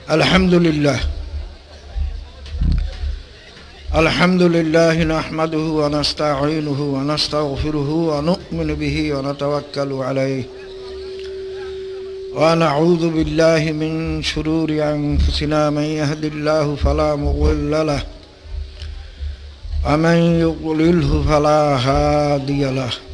अल्हम्दुलिल्लाह नहमदुहु व नस्तईनुहु व नस्तगफिरुहु व नु'मिनु बिही व नतवक्कलु अलैहि व नऊज़ु बिल्लाहि मिन शुरूरि अनफुसिना मन यहदिल्लाहु फला मुज़िल्ल लहु व मन युज़लिल्हु फला हादिय लहु।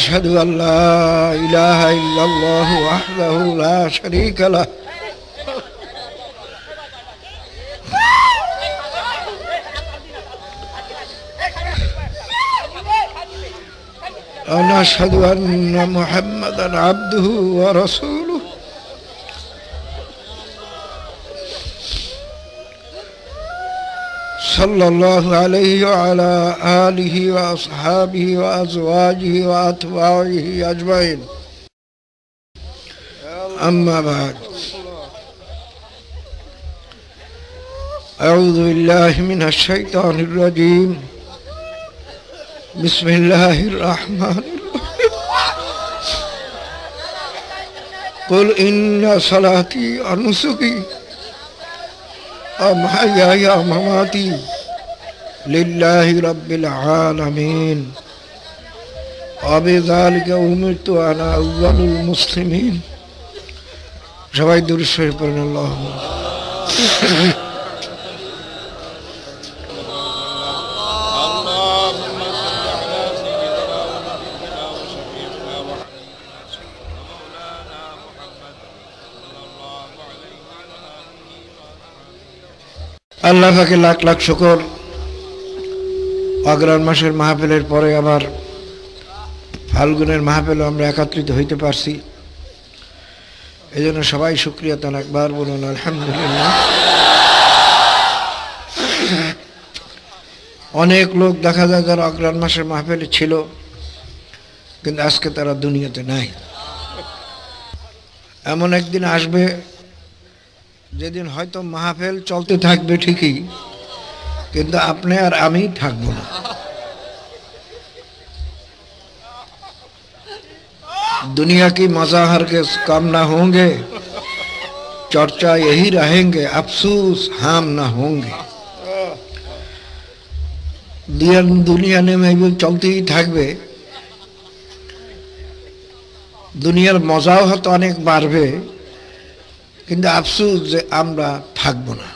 أشهد أن لا إله إلا الله وحده لا شريك له ونشهد أن محمدا عبده ورسوله صلى الله عليه وعلى آله وأصحابه وأزواجه وأتباعه أجمعين أما بعد أعوذ بالله من الشيطان الرجيم بسم الله الرحمن الرحيم قل إن صلاتي ونسكي ومحياي ومماتي لله رب العالمين وبذلك أمرت وأنا أول المسلمين সবাই দরুদ শরীফ পড়েন আল্লাহুম্মা আল্লাহ পাকে লাখ লাখ শুকর। অগ্রহায়ণ মাসের মাহফিলের পরে আবার ফাল্গুনের মাহফিলে আমরা একত্রিত হইতে পারছি, এই জন্য সবাই শুকরিয়া তান একবার বলুন আলহামদুলিল্লাহ। অনেক লোক দেখা যায় যারা অগ্রহায়ণ মাসের মাহফিলে ছিল কিন্তু আজকে তারা দুনিয়াতে নাই। এমন একদিন আসবে যেদিন হয়তো মাহফিল চলতে থাকবে ঠিকই, কিন্তু আপনি আর আমি থাকবো না। दुनिया की मजा हरगिज़ कम ना होंगे, चर्चा यही रहेंगे, अफसोस हम ना होंगे। दुनिया में चलते ही থাকবে, দুনিয়ার মজাও হয়তো অনেক বাড়বে, কিন্তু আফসোস যে আমরা থাকবো না।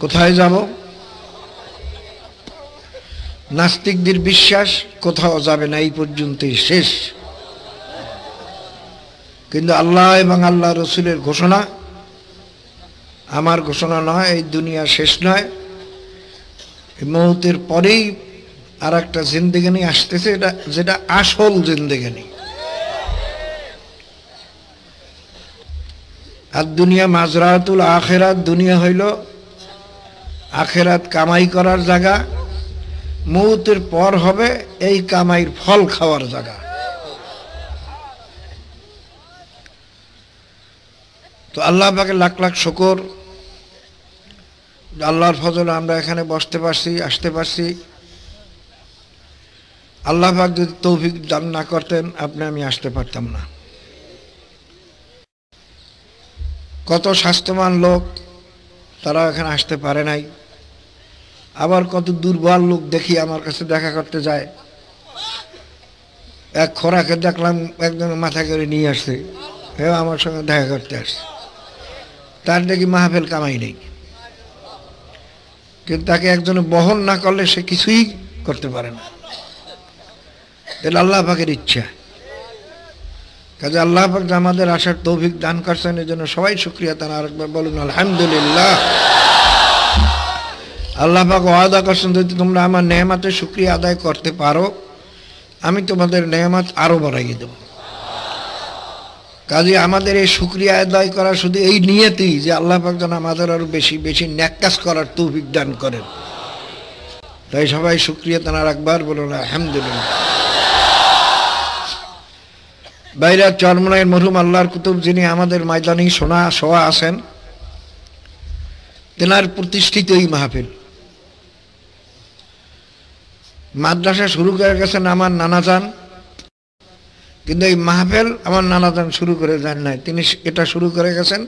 কোথায় যাব? নাস্তিকদের বিশ্বাস কোথাও যাবে না, এই পর্যন্তই শেষ। কিন্তু আল্লাহ এবং আল্লাহ রসুলের ঘোষণা, আমার ঘোষণা নয়, এই দুনিয়া শেষ নয়, মৌতের পরেই আর একটা জিন্দেগানি আসতেছে, যেটা আসল জিন্দেগানি। আর দুনিয়া মাজরাতুল আখিরাত, দুনিয়া হইল আখিরাত কামাই করার জায়গা, মৌতের পর হবে এই কামাইর ফল খাওয়ার জায়গা। তো আল্লাহ পাকে লাখ লাখ শুকর, আল্লাহর ফজলে আমরা এখানে বসতে পারছি, আসতে পারছি। আল্লাহ পাক যদি তৌফিক দান না করতেন আপনি আমি আসতে পারতাম না। কত স্বাস্থ্যবান লোক তারা এখানে আসতে পারে নাই, আবার কত দুর্বল লোক দেখি আমার কাছে দেখা করতে যায়। এক খোরাকে দেখলাম একজন মাথা করে নিয়ে আসছে, হেও আমার সঙ্গে দেখা করতে আসছে, তার দেখি মাহফিল কামাই নেই, কিন্তু তাকে একজনে বহন না করলে সে কিছুই করতে পারে না। এটা আল্লাহ পাকের ইচ্ছা। কাজে আল্লাহ পাক আমাদের আসার তৌফিক দান করছেন, এই জন্য সবাই শুকরিয়া তান আরেকবার বলুন আলহামদুলিল্লাহ। আল্লাহ পাক ওয়াদা করছেন যদি তোমরা আমার নেয়ামতের শুকরিয়া আদায় করতে পারো আমি তোমাদের নেয়ামত আরো বাড়াইয়ে দেব। কাজে আমাদের এই শুকরিয়া আদায় করা শুধু এই নিয়তেই যে আল্লাহ পাক যেন আমাদের আরো বেশি বেশি নেক কাজ করার তৌফিক দান করেন। তাই সবাই শুকরিয়া তান আরেকবার বলুন আলহামদুলিল্লাহ। বাইরা চরমনাইয়ের মরহুম আল্লাহর কুতুব যিনি আমাদের ময়দানে শোয়া আছেন, তেনার প্রতিষ্ঠিত এই মাহফিল। মাদ্রাসা শুরু করে গেছেন আমার নানাজান, কিন্তু এই মাহফিল আমার নানাজান শুরু করে যান নাই, তিনি এটা শুরু করে গেছেন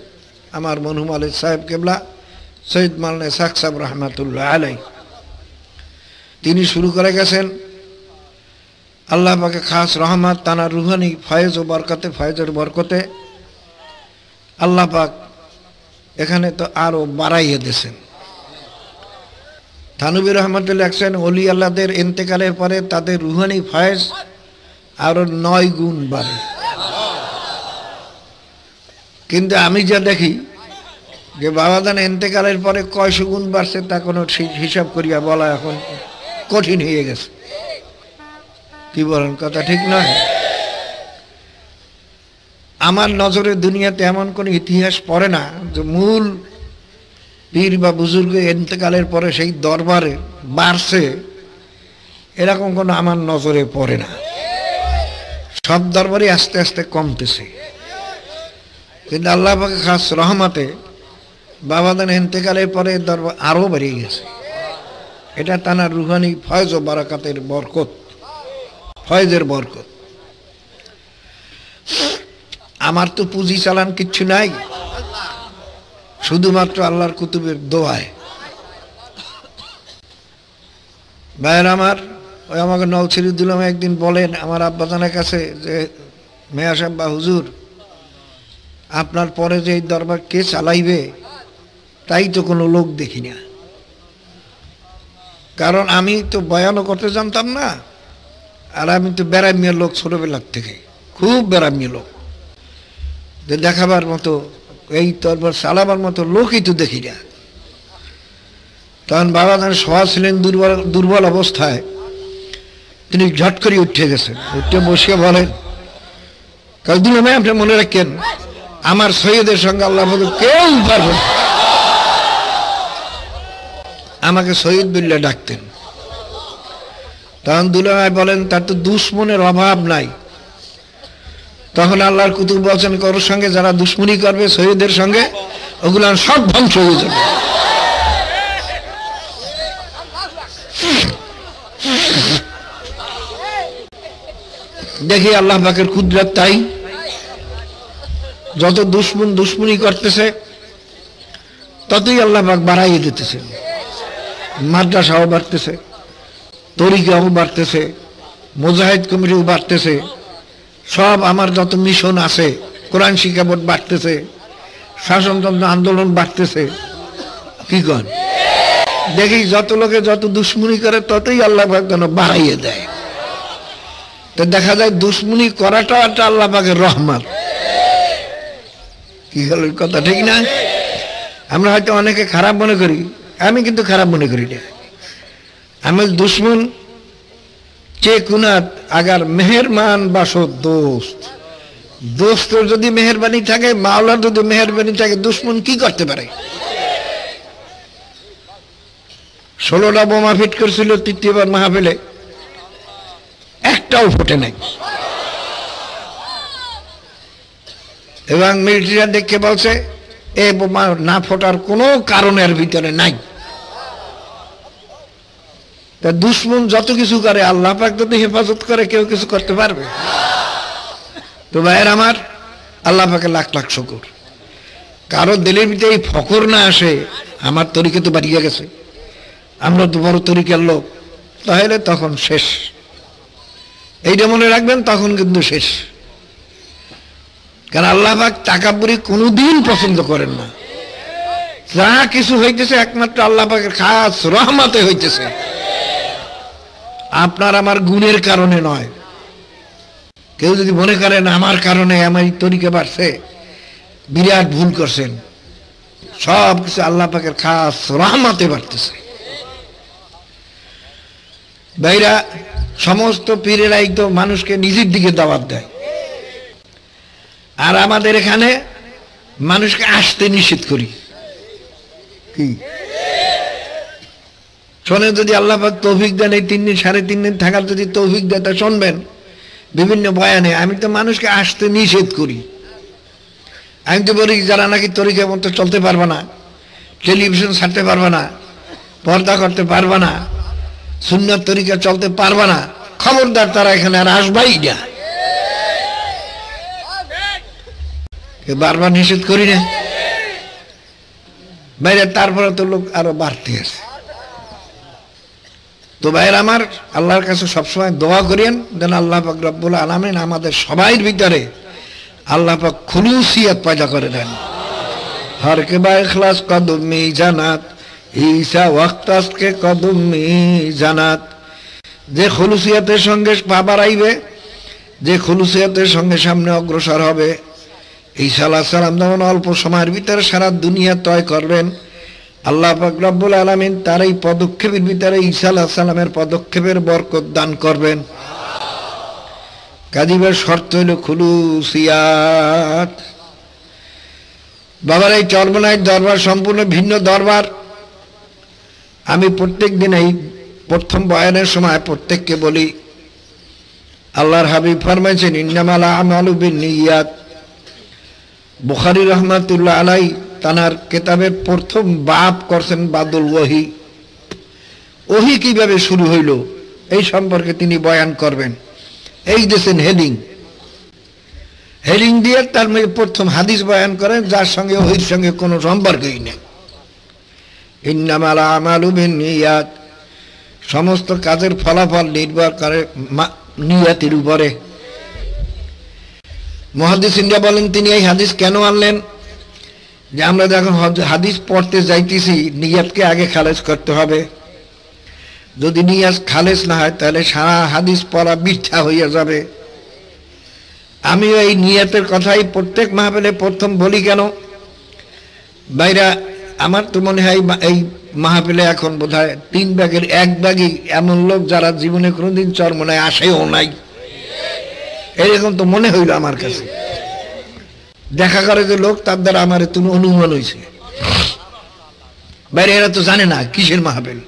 আমার মরহুম আলী সাহেব কেবলা সৈয়দ মাওলানা ইসহাক সাহেব রহমাতুল্লাহ আলাই। তিনি শুরু করে গেছেন। আল্লাহ পাকে খাস রহমত, তানার রুহানি ফয়েজ ও বরকতে, ফয়েজের বরকতে আল্লাহ পাক এখানে তো আরো বাড়াইয়ে দিয়েছেন। থানবী রহমতুল্লাহ লেখছেন, ওলি আল্লাহদের ইন্তেকালের পরে তাদের রুহানি ফয়েজ আরো 9 গুণ বাড়ে। কিন্তু আমি যা দেখি যে বাবাদান ইন্তেকালের পরে কয়শো গুণ বাড়ছে তা কোনো হিসাব করিয়া বলা এখন কঠিন হয়ে গেছে। কি বলেন, কথা ঠিক নয়? আমার নজরে দুনিয়াতে এমন কোনো ইতিহাস পড়ে না যে মূল পীর বা বুজুর্গ ইন্তেকালের পরে সেই দরবারে বাড়ছে, এরকম কোনো আমার নজরে পড়ে না। সব দরবারই আস্তে আস্তে কমতেছে। কিন্তু আল্লাহ পাকে খাস রহমতে বাবাদান ইন্তেকালের পরে দরবার আরো বেড়ে গেছে। এটা তানার রুহানি ফয়েজ ও বারাকাতের বরকত, ফয়েজের বরকত। আমার তো পুঁজি চালান কিচ্ছু নাই, শুধুমাত্র আল্লাহর কুতুবের দোয়ায়। ভাইয়ের আমার, ওই আমাকে নওছিরুদ্দুল একদিন বলেন আমার আব্বাজানের কাছে যে মেয়া সাহেব বা হুজুর, আপনার পরে যে এই দরবার কে চালাইবে তাই তো কোনো লোক দেখি না। কারণ আমি তো বয়ানও করতে জানতাম না, আর আমি তো বেড়ামিয়া লোক ছোটবেলার থেকে, খুব বেড়ামিয়া লোক, যে দেখাবার মতো এই দরবার চালাবার মতো লোকই তো দেখি না। তখন বাবা যেন শোয়া ছিলেন দুর্বল অবস্থায়, তিনি ঝট করে উঠে গেছেন। উঠে বসে বলেন, কাজদিন ভাই আপনি মনে রাখেন আমার সৈয়দের সঙ্গে আল্লাহ কেউ পারবে না। আমাকে সৈয়দ বললে ডাকতেন। তখন দুলাভাই বলেন তার তো দুশ্মনের অভাব নাই। তখন আল্লাহর কুতুব বলছেন, কারোর সঙ্গে যারা দুশ্মনী করবে সৈয়দের সঙ্গে, ওগুলো সব ধ্বংস হয়ে যাবে। দেখি আল্লাহ পাকের কুদরত তাই, যত দুশ্মনী করতেছে ততই আল্লাহ পাক বাড়াইয়ে দিতেছে। মাদ্রাসাও বাড়তেছে, তরিকাও বাড়তেছে, মুজাহিদ কমিটিও বাড়তেছে, সব আমার যত মিশন আছে, কোরআন শিক্ষা বোর্ড বাড়তেছে, শাসনতন্ত্র আন্দোলন বাড়তেছে। কি কর দেখি যত লোকে যত দুশ্মনী করে ততই আল্লাহ পাক যেন বাড়াইয়ে দেয়। তো দেখা যায় দুশ্মনী করাটা একটা আল্লাহ পাকের রহমত। কি হল কথা ঠিক না? আমরা হয়তো অনেকে খারাপ মনে করি, আমি কিন্তু খারাপ মনে করি না। আমি দুশ্মন চে কুনাত আগার মেহেরমান বাসো দোস্ত, দোস্তর যদি মেহরবানি থাকে, মাওলার যদি মেহরবানি থাকে, দুশ্মন কি করতে পারে? 16টা বোমা ফিট করছিল তৃতীয়বার মাহফিলে, একটাও ফোটে নাই। এবং মিলিটারিরা দেখে বলছে এ বোমা না ফোটার কোনো কারণের ভিতরে নাই। তা দুশ্মন যত কিছু করে, আল্লাহ পাক যদি হেফাজত করে, কেউ কিছু করতে পারবে? তো ভাইয়ের আমার, আল্লাহ পাকে লাখ লাখ শুকর। কারো দিলের ভিতরে এই ফকর না আসে, আমার তরিকা তো বাড়িয়ে গেছে, আমরা তো বড় তরিকার লোক, তাহলে তখন শেষ। এইটা মনে রাখবেন, তখন কিন্তু শেষ। কারণ আল্লাহ পাক তাকাব্বুরি কোনোদিন পছন্দ করেন না। যা কিছু হইতেছে একমাত্র আল্লাহ পাকের খাস রহমতে হইতেছে, আপনার আমার গুণের কারণে নয়। কেউ যদি মনে করেন আমার কারণে আমার এই তরিকা বাড়ছে, বিরাট ভুল করছেন। সব কিছু আল্লাহ পাকের খাস রহমতে বাড়তেছে। ভাইরা, সমস্ত পীরেরাই তো মানুষকে নিজের দিকে দাওয়াত দেয়, আর আমাদের এখানে মানুষকে আসতে নিষেধ করি। কি শোনেন, যদি আল্লাহ পাক তৌফিক দেন এই 3 দিন 3.5 দিন থাকার যদি তৌফিক দেয় তা শুনবেন, বিভিন্ন বয়ানে আমি তো মানুষকে আসতে নিষেধ করি। আমি তো বলি যারা নাকি তরিকা মতো চলতে পারবে না, টেলিভিশন ছাড়তে পারবে না, পর্দা করতে পারবে না, সুন্নাত তরিকা চলতে পারবে না, খবরদার তারা এখানে আর আসবাই না। বারবার নিষেধ করি না বাইরে, তারপরে তো লোক আরো বাড়তে আছে। তো ভাইয়ের আমার, আল্লাহর কাছে সবসময় দোয়া করেন যেন আল্লাহ পাক রব্বুল আলামিন আমাদের সবাইয়ের ভিতরে আল্লাহ পাক খুলুসিয়ত পয়দা করে দেন। হর কে বা ইখলাস কদমি জানাত ঈসা ওয়াক্তাস কে কদমি জানাত। যে খুলুসিয়তের সঙ্গে পা বাড়াইবে, যে খুলুসিয়তের সঙ্গে সামনে অগ্রসর হবে, ঈসা আলাইহিস সালাম যেমন অল্প সময়ের ভিতরে সারা দুনিয়া তয় করবেন, আল্লাহ পাক রব্বুল আলামিন তার এই পদক্ষেপের ভিতরে ঈসা আলাইহিস সালামের পদক্ষেপের বরকত দান করবেন। কাদিবের শর্ত হইল খুলুসিয়াত। বাবার এই চরমনায় দরবার সম্পূর্ণ ভিন্ন দরবার। আমি প্রত্যেক দিন এই প্রথম বয়ানের সময় প্রত্যেককে বলি, আল্লাহর হাবিব ফরমাইছেন ইন্নামাল আমালু বিন্নিয়াত। বুখারী রহমাতুল্লাহ আলাই তানার কিতাবের প্রথম বাব করছেন বাদুল ওহী। ওহী কিভাবে শুরু হইল এই সম্পর্কে তিনি বয়ান করবেন। এই দেখেন হেডিং, হেডিং দিয়ে তার প্রথম হাদিস বয়ান করেন যার সঙ্গে ওহীর সঙ্গে কোনো সম্পর্কই নেই। ইন্নামাল আমালু বিন্নিয়াত, সমস্ত কাজের ফলাফল নির্ভর করে নিয়াতের উপরে। মুহাদ্দিসিনরা বলেন তিনি এই হাদিস কেন আনলেন, যে আমরা যখন হাদিস পড়তে যাইতেছি নিয়াতকে আগে খালেজ করতে হবে। যদি নিয়াত খালেজ না হয় তাহলে সারা হাদিস পড়া মিথ্যা হইয়া যাবে। আমিও এই নিয়াতের কথাই প্রত্যেক মাহফিলে প্রথম বলি। কেন বাইরা, আমার তো মনে হয় এই মাহফিলে এখন বোধহয় 3 ভাগের 1 ভাগই এমন লোক যারা জীবনে কোনোদিন চরমনায় আসেও নাই, এরকম তো মনে হইল আমার কাছে। দেখা করে যে লোক তার দ্বারা আমার একটু অনুমান হয়েছে। বাইরে এরা তো জানে না কিসের মাহফিল।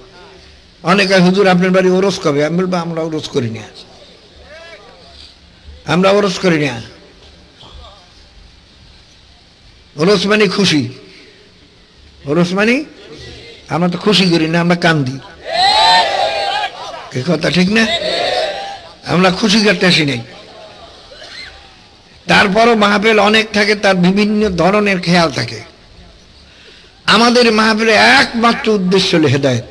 অনেকে হুজুর আপনার বাড়ি ওরস কবে? আমি বলবো আমরা ওরস করি না, আমরা ওরস করি না। ওরস মানে খুশি, ওরস মানে আমরা তো খুশি করি না, আমরা কান্দি। কথা ঠিক না? আমরা খুশি করতে আসি নাই। তারপরও মাহফিল অনেক থাকে, তার বিভিন্ন ধরনের খেয়াল থাকে। আমাদের মাহফিলে একমাত্র উদ্দেশ্য হল হেদায়েত।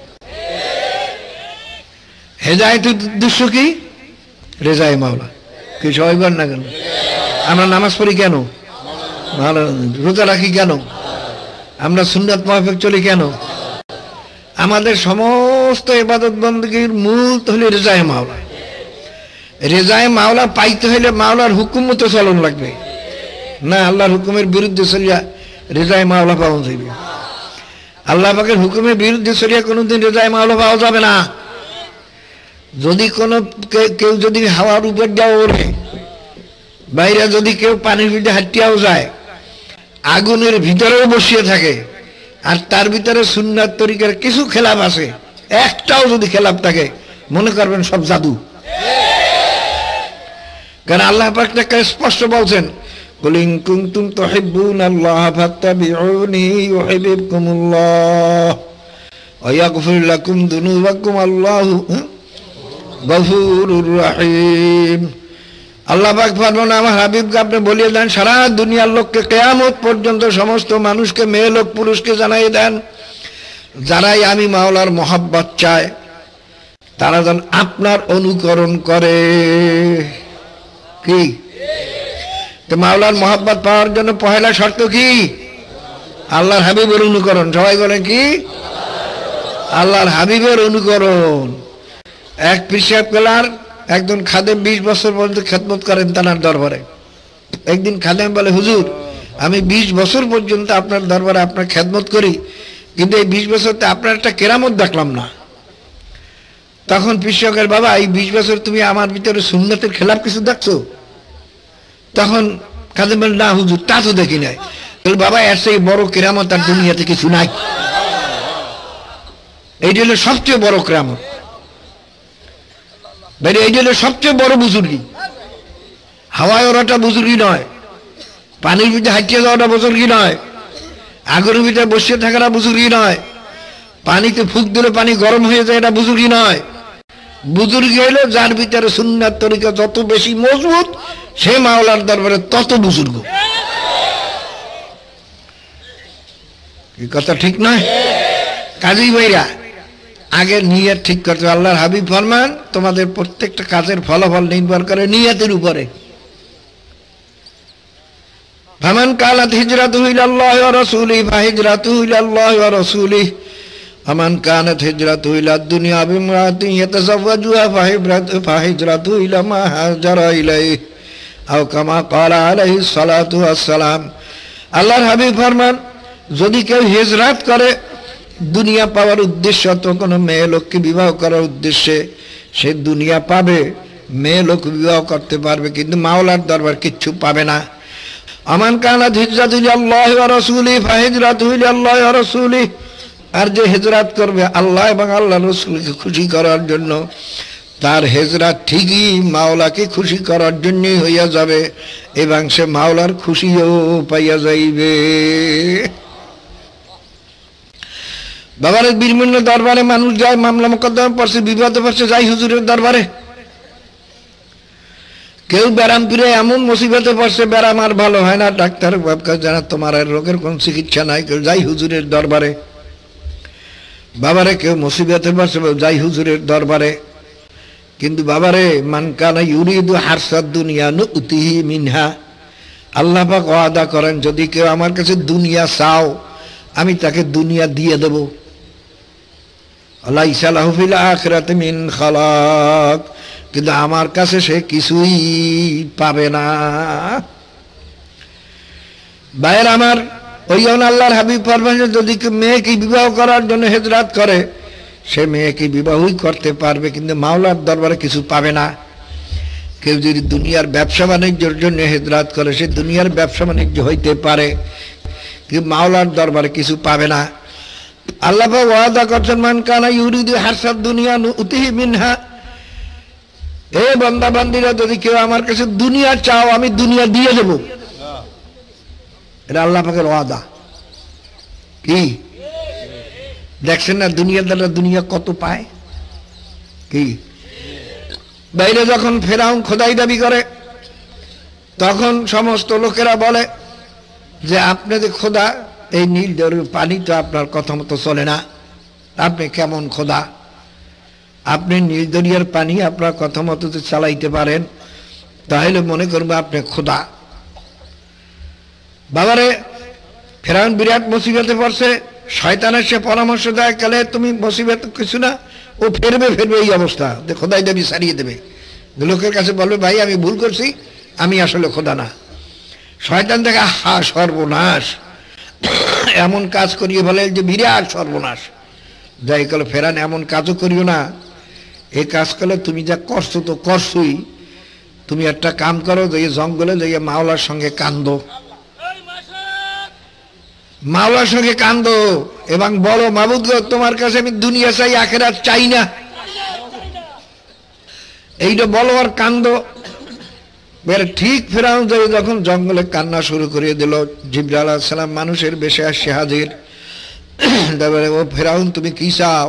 হেদায়েতের উদ্দেশ্য কি? রেজায়ে মাওলা। কি সবাই বলেন না কেন? আমরা নামাজ পড়ি কেন? ভালো। রোজা রাখি কেন? আমরা সুন্নাত মাহফিল চলি কেন? আমাদের সমস্ত ইবাদত বন্দেগীর মূল তো হলো রেজায়ে মাওলা। রেজায়ে মাওলা পাইতে হইলে মাওলার হুকুম মতো চলন লাগবে, না আল্লাহর হুকুমের বিরুদ্ধে চলিয়া রেজায়ে মাওলা পাওয়া যাবে। আল্লাহ পাকের হুকুমের বিরুদ্ধে চলিয়া কোনোদিন রেজায়ে মাওলা পাওয়া যাবে না। যদি কোনো কেউ যদি হাওয়ার উপর দেওয়া ওঠে, বাইরে যদি কেউ পানির ভিতরে হাঁটিয়াও যায়, আগুনের ভিতরেও বসিয়ে থাকে, আর তার ভিতরে সুন্নাত তরিকার কিছু খেলাপ আছে, একটাও যদি খেলাপ থাকে মনে করবেন সব জাদু। কারণ আল্লাহ পাক স্পষ্ট বলছেন, কুল ইন কুনতুম তুহিব্বুনাল্লাহ ফাত্তাবিউনি ইউহিব্বুকুমুল্লাহ ওয়া ইয়াগফির লাকুম যুনুবাকুম আল্লাহু গফুরুর রহিম। আল্লাহ পাক ফরমান, আমার হাবিবকে আপনি বলিয়ে দেন সারা দুনিয়ার লোককে কিয়ামত পর্যন্ত সমস্ত মানুষকে, মেয়ে লোক পুরুষকে জানাই দেন, যারাই আমি মাওলার মহব্বত চায় তারা যেন আপনার অনুকরণ করে। কি তো মাওলার মহব্বত পাওয়ার জন্য পহেলা শর্ত কি? আল্লাহর হাবিবের অনুকরণ। সবাই বলেন কি? আল্লাহর হাবিবের অনুকরণ। এক পীর সাহেব কেলার একজন খাদেম 20 বছর পর্যন্ত খেদমত করেন তানার দরবারে। একদিন খাদেম বলে, হুজুর আমি 20 বছর পর্যন্ত আপনার দরবারে আপনার খেদমত করি, কিন্তু এই 20 বছরতে আপনার একটা কেরামত দেখলাম না। তখন পীর সাহেবের, বাবা এই 20 বছর তুমি আমার ভিতরে সুন্নতের খেলাফ কিছু দেখছো? তখন খাদেম বলে, না হুজুর তা তো দেখি নাই। বাবা এর সেই বড় কেরামত আর দুনিয়াতে কিছু নাই। এইটা হলো সবচেয়ে বড় কেরামত, এইটা হলো সবচেয়ে বড় বুজুর্গি। হাওয়ায় ওড়াটা বুজুর্গি নয়, পানির ভিতরে হাঁটিয়ে যাওয়াটা বুজুর্গি নয়, আগুনের ভিতরে বসিয়ে থাকাটা বুজুর্গি নয়, পানিতে ফুঁক দিলে পানি গরম হয়ে যায় এটা বুজুর্গি নয়। বুজুর্গি হইলো যার ভিতরে সুন্নাত তরিকা যত বেশি মজবুত সে মাওলার দরবারে তত বুজুর্গ। এই কথা ঠিক নয়? কাজী ভাইরা আগে নিয়ত ঠিক করতে। আল্লাহর হাবিব ফরমান তোমাদের প্রত্যেকটা কাজের ফলাফল নির্ভর করে নিয়তের উপরে। ফামান কানাত হিজরাতুহু ইলাল্লাহি ওয়া রাসূলিহি ফাহিজরাতুহু ইলাল্লাহি ওয়া রাসূলিহি আমান কানাত হিজরাতুহু ইলাদ দুনিয়া বিমরাতিন ইয়াতাযাওয়াজুহা ফাহিজরাতুহু ইলা মা হাজারা ইলাইহি আও কামা ক্বালা আলাইহিস সালাতু ওয়াস সালাম। আল্লাহর হাবিব ফরমান যদি কেউ হিজরত করে দুনিয়া পাওয়ার উদ্দেশ্য, তো কোনো মেয়ে লোককে বিবাহ করার উদ্দেশ্যে, সে দুনিয়া পাবে, মেয়ে লোক বিবাহ করতে পারবে, কিন্তু মাওলার দরবার কিচ্ছু পাবে না। আমান কানাত হিজরাতুহু ইলাল্লাহি ওয়া রাসূলিহি ফাহিজরাতুহু ইলাল্লাহি ওয়া রাসূলিহি, আর যে হিজরত করবে আল্লাহ এবং আল্লাহর রাসূলকে খুশি করার জন্য, তার হিজরত ঠিকই মাওলাকে খুশি করার জন্যই হইয়া যাবে এবং সে মাওলার খুশিও পাইয়া যাইবে। বাবারে বিভিন্ন দরবারে মানুষ যায়, মামলা মোকদ্দমা পড়ছে, বিপদে পড়ছে, যাই হুজুরের দরবারে। কেউ ব্যারাম পীরে এমন মুসিবতে পড়ছে ব্যারাম আর ভালো হয় না, ডাক্তার বাবকা জানা তোমার আর রোগের কোন চিকিৎসা নাই, কেউ যাই হুজুরের দরবারে। বাবারে কেউ মুসিবতে পড়ছে যাই হুজুরের দরবারে। কিন্তু বাবারে মান কানা ইউরিদু হারসাদ দুনিয়া নুতিহি মিনহা, আল্লাহ পাক ওয়াদা করেন যদি কেউ আমার কাছে দুনিয়া চাও আমি তাকে দুনিয়া দিয়ে দেব। লাইসা লাহু ফিল আখিরাতি মিন খালাক, কিন্তু আমার কাছে সে কিছুই পাবে না। ভাইয়ের আমার, ওই আল্লাহর হাবিব ফরমান যদি কেউ মেয়েকে বিবাহ করার জন্য হিজরত করে সে মেয়েকে বিবাহই করতে পারবে, কিন্তু মাওলার দরবারে কিছু পাবে না। কেউ যদি দুনিয়ার ব্যবসা বাণিজ্যের জন্য হিজরত করে সে দুনিয়ার ব্যবসা বাণিজ্য হইতে পারে, কিন্তু মাওলার দরবারে কিছু পাবে না। আল্লাহ পাক ওয়াদা করছেন মান কানা ইউরিদু হারসাদ দুনিয়া নুতিহি মিনহা, এ বান্দা বান্দীরা যদি কেউ আমার কাছে দুনিয়া চাও আমি দুনিয়া দিয়ে দেব। এটা আল্লাহ পাকের ওয়াদা। কি দেখছেন না দুনিয়ার দ্বারা দুনিয়া কত পায়? কি বাইরে যখন ফেরাউন খোদাই দাবি করে তখন সমস্ত লোকেরা বলে যে আপনি যে খোদা, এই নীল দরিয়ার পানি তো আপনার কথা মতো চলে না, আপনি কেমন খোদা? আপনি নীল দরিয়ার পানি আপনার কথা মতো তো চালাইতে পারেন, তাহলে মনে করবো আপনি খোদা। বাবারে ফেরাউন বিরাট মুসিবতে পড়ছে, শয়তানের সে পরামর্শ দেয় গেলে তুমি মুসিবত কিছু না, ও ফেরবে এই অবস্থা খোদাই দেবী সারিয়ে দেবে। লোকের কাছে বলবে ভাই আমি ভুল করছি, আমি আসলে খোদা না। শয়তান দেখে হা সর্বনাশ, এমন কাজ করিয়ে বলে যে বিরাট সর্বনাশ। যাই কলে ফেরান এমন কাজও করিও না, এই কাজ করলে তুমি যা করছো তো করছোই, তুমি একটা কাম করো যে জঙ্গলে যাইয়া মাওলার সঙ্গে কান্দো, মাওলার সঙ্গে কান্দো এবং বলো মাবুদ গো তোমার কাছে আমি দুনিয়া চাই আখিরাত চাই না, এইটা বলো আর কান্দো। ঠিক ফেরাউন যখন জঙ্গলে কান্না শুরু করিয়ে দিল, জিবরাইল আলাইহিস সালাম মানুষের বেশে আসে হাজির। তারপরে ও ফেরাউন তুমি কি চাও?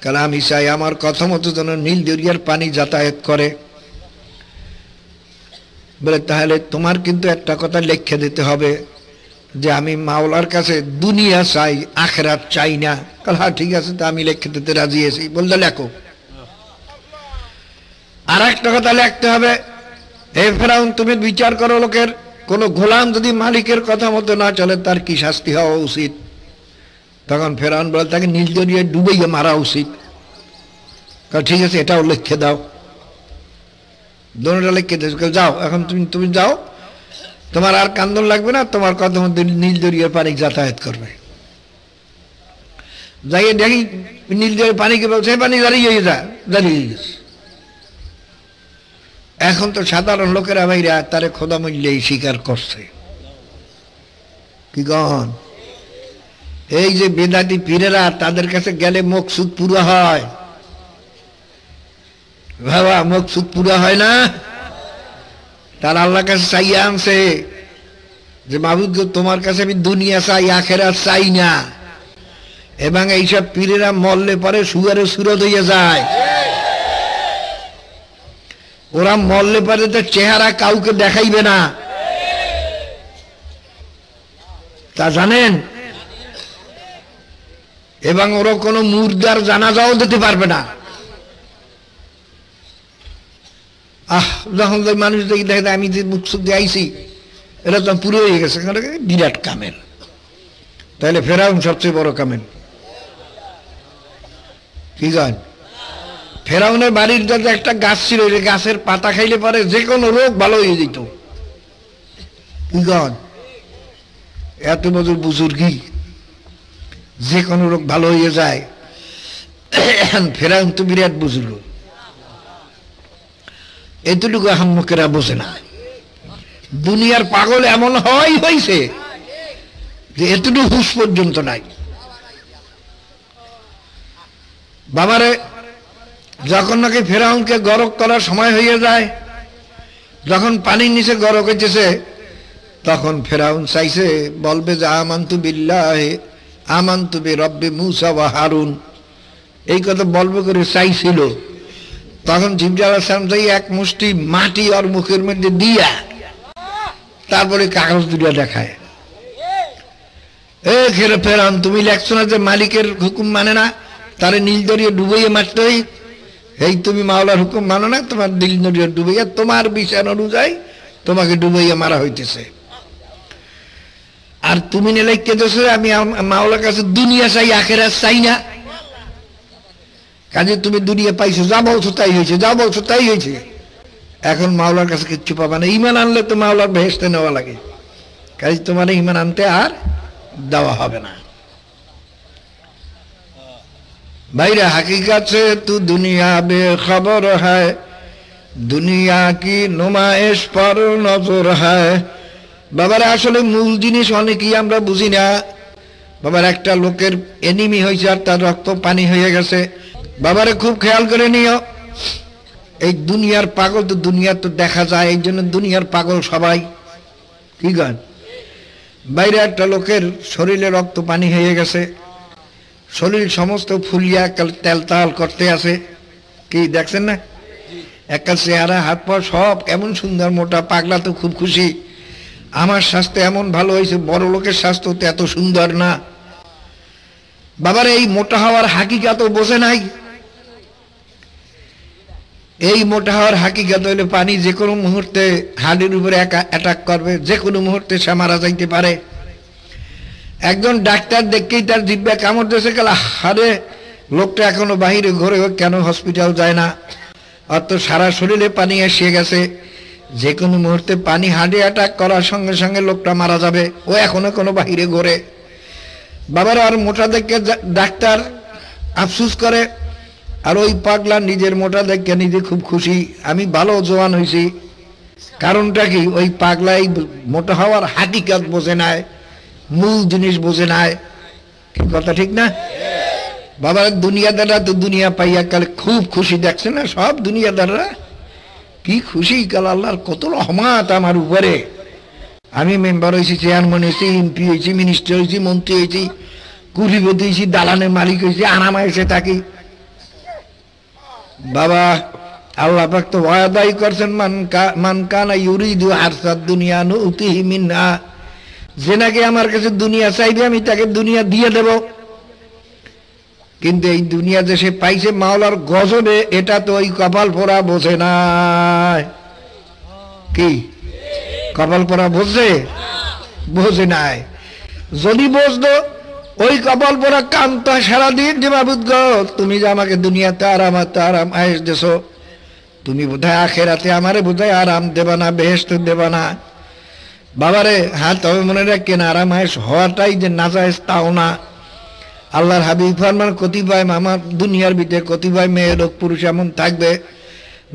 কারণ আমি চাই আমার কথা মতো যেন নীল দরিয়ার পানি যাতায়াত করে। বলে তাহলে তোমার কিন্তু একটা কথা লিখে দিতে হবে যে আমি মাওলার কাছে দুনিয়া চাই আখিরাত চাই না। কাল হ্যাঁ ঠিক আছে, তা আমি লিখে দিতে রাজি আছি। বলতে লেখো। আর একটা কথা লিখতে হবে, হে ফেরাউন তুমি বিচার করো লোকের, কোন গোলাম যদি মালিকের কথা মতো না চলে তার কি শাস্তি হওয়া উচিত? তখন ফেরাউন বলে তাকে নীল দরিয়ায় ডুবাইয়া মারা উচিত। ঠিক আছে এটাও লিখে দাও, দোনোটা লিখে দাও। যাও এখন তুমি যাও, তোমার আর কান্দন লাগবে না, তোমার কথা মধ্যে নীল দরিয়ার পানি যাতায়াত করবে। যাই দেখি নীল দরিয়ার পানি কি বলছে, পানি দাঁড়িয়ে গেছে। এখন তো সাধারণ লোকেরা ভাইরা তারে খোদা মূল্যেই স্বীকার করছে। কি গণ এই যে বেদাতি পীরেরা, তাদের কাছে গেলে মকসুদ পুরা হয়। বাবা মকসুদ পুরা হয় না? তার আল্লাহর কাছে চাইয়া আনছে যে মাবুদ গো, তোমার কাছে আমি দুনিয়া চাই, আখেরাত চাই না। এবং এইসব পীরেরা মরলে পরে সুগারে সুরত হইয়া যায়। ওরা মরলে পরে তো চেহারা কাউকে দেখাইবে না, তা জানেন। এবং ওরা কোনো মুর্দার জানাজাও দিতে পারবে না। যখন মানুষ দেখি দেখে আমি যে মুখ সুখ দিয়ে আইছি, এটা তো পুরো হয়ে গেছে, বিরাট কামেল। তাহলে ফেরাউন সবচেয়ে বড় কামেল। কি গান? ফেরাউনের বাড়ির যাতে একটা গাছ ছিল, ওই গাছের পাতা খাইলে পরে যে কোনো রোগ ভালো হয়ে যেত। কি গান? এত বছর বুজুর্গি, যে কোনো রোগ ভালো হয়ে যায়। ফেরাউন তো বিরাট বুজুর্গ, এতটুকু আহম্মকেরা বোঝে না। দুনিয়ার পাগল এমন হয়েছে যে এতটুকু হুঁশ পর্যন্ত নাই। বাবারে, যখন নাকি ফেরাউনকে গরক করার সময় হয়ে যায়, যখন পানির নিচে গরক হইতেছে, তখন ফেরাউন চাইছে বলবে যে আমান্তু বিল্লাহি আমান্তু বিরব্বি মূসা ওয়া হারুন, এই কথা বলবে করে চাইছিল। তখন জিবরাইল আলাইহিস সালাম যাই এক মুষ্টি মাটি ওর মুখের মধ্যে দিয়া তারপরে কাগজ দুটো দেখায়। ফেরাউন, তুমি লেখছো না যে মালিকের হুকুম মানে না, তারে নীল দরিয়া ডুবাইয়া মারতে হয়। এই তুমি মাওলার হুকুম মানো না, তোমার নীল দরিয়া ডুবাইয়া তোমার বিচার অনুযায়ী তোমাকে ডুবাইয়া মারা হইতেছে। আর তুমি নিলে কেঁদেছো আমি মাওলার কাছে দুনিয়া চাই, আখেরাত চাই না। কাজে তুমি দুনিয়া পাইছো, যা বলছো তাই হয়েছে, যা বলছো তাই হয়েছে। এখন মাওলার কাছে কিচ্ছু পাবা না। ঈমান আনলে তো মাওলার বেহেশতে নেওয়া লাগে, কাজে তোমার ঈমান আনতে আর দেওয়া হবে না। ভাইরা, हकीकत से तू दुनिया बेखबर है, दुनिया की नुमाइश पर नजर है। বাবার আসলে মূল জিনিস অনেকেই আমরা বুঝি না। বাবার একটা লোকের এনিমি হয়েছে আর তার রক্ত পানি হয়ে গেছে। বাবারে খুব খেয়াল করে নিও, এই দুনিয়ার পাগল তো দুনিয়া তো দেখা যায়, এই জন্য দুনিয়ার পাগল সবাই। কি গান? বাইরে একটা লোকের শরীরে রক্ত পানি হয়ে গেছে, শরীর সমস্ত ফুলিয়া তেলতাল করতে আছে। কি দেখছেন না? একটা চেহারা, হাত পা সব এমন সুন্দর মোটা। পাগলা তো খুব খুশি, আমার স্বাস্থ্য এমন ভালো হয়েছে, বড় লোকের স্বাস্থ্য তো এত সুন্দর না। বাবার এই মোটা হওয়ার হাকিকত বোঝে নাই। এই মোটা হওয়ার হাকিকত হইলে পানি যে কোনো মুহূর্তে হাড়ের উপরে অ্যাটাক করবে, যে কোনো মুহূর্তে সে মারা যাইতে পারে। একজন ডাক্তার দেখকেই তার জিব্বা কামড় দিয়েছে, গেল হারে লোকটা এখনো বাহিরে ঘরে, কেন হসপিটাল যায় না? অত সারা শরীরে পানি এসে গেছে, যে কোনো মুহূর্তে পানি হার্টে অ্যাটাক করার সঙ্গে সঙ্গে লোকটা মারা যাবে, ও এখনো কোনো বাহিরে ঘরে। বাবার আর মোটা দেখে ডাক্তার আফসুস করে, আর ওই পাগলা নিজের মোটা দেখে নিজে খুব খুশি, আমি ভালো জোয়ান হয়েছি। কারণটা কি? ওই পাগলা এই মোটা হওয়ার হাকিকত বোঝে নাই, মূল জিনিস বোঝে নাই। কথা ঠিক না? বাবার দুনিয়াদাররা তো দুনিয়া পাইয়া কাল খুব খুশি, দেখছে না সব দুনিয়াদাররা কি খুশি, কাল আল্লাহর কত রহমত আমার উপরে। আমি মেম্বার হয়েছি, চেয়ারম্যান হয়েছি, এমপি হয়েছি, মিনিস্টার হয়েছি, মন্ত্রী হয়েছি, কুড়িপতি হয়েছি, দালানের মালিক হয়েছি, আরামে এসে থাকি। বাবা আল্লাহ পাক তো ওয়াদাই করছেন, মান কানা ইউরিদু হারসাদ দুনিয়া নুতিহি মিনহা, যে নাকি আমার কাছে দুনিয়া চাইবে আমি তাকে দুনিয়া দিয়ে দেব। কিন্তু এই দুনিয়া যে সে পাইছে মাওলার গজবে, এটা তো ওই কপাল পোড়া বোঝে না। কি কপাল পোড়া বোঝে? বোঝে নাই। যদি বুঝতো ওই কপাল পোড়া কান্ত সারাদিন যে মাবুদ গো, তুমি যে আমাকে দুনিয়াতে আরাম আয়েস দেছো, তুমি বোধহয় আখেরাতে আমারে বোধহয় আরাম দেবা না, বেহেশত দেবা না। বাবারে হ্যাঁ, তবে মনে রাখেন আরাম আয়েস হওয়াটাই যে নাজায়েজ তাও না। আল্লাহর হাবিব ফরমান, কতিপয় আমার দুনিয়ার ভিতরে কতিপয় মেয়ে লোক পুরুষ এমন থাকবে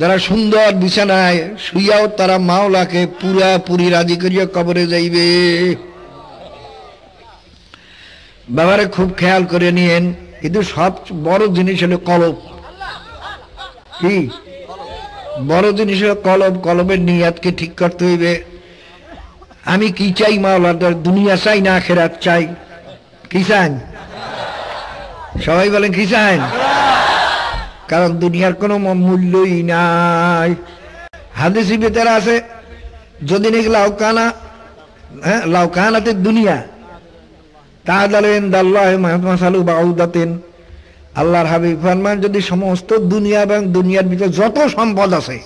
যারা সুন্দর বিছানায় শুইয়াও তারা মাওলাকে পুরাপুরি রাজি করিয়া কবরে যাইবে। বাবারে খুব খেয়াল করে নিয়েন, কিন্তু সব বড় জিনিস হলো কলব। কি বড় জিনিস হলো কলব। কলবের নিয়াতকে ঠিক করতে হইবে। আমি কি চাই মাওলার দরবারে? দুনিয়া চাই না আখিরাত চাই? কি চান? সবাই বলেন কি চান? কারণ দুনিয়ার কোনো মূল্যই নাই। হাদিসের ভিতরে আছে, যদি নাকি লাউকানা, হ্যাঁ, লাউকানাতে দুনিয়া তাআদালেন দাল্লাহি মাসালু বাউদাতিন, আল্লাহর হাবিব ফরমান, যদি সমস্ত দুনিয়া এবং দুনিয়ার ভিতরে যত সম্পদ আছে,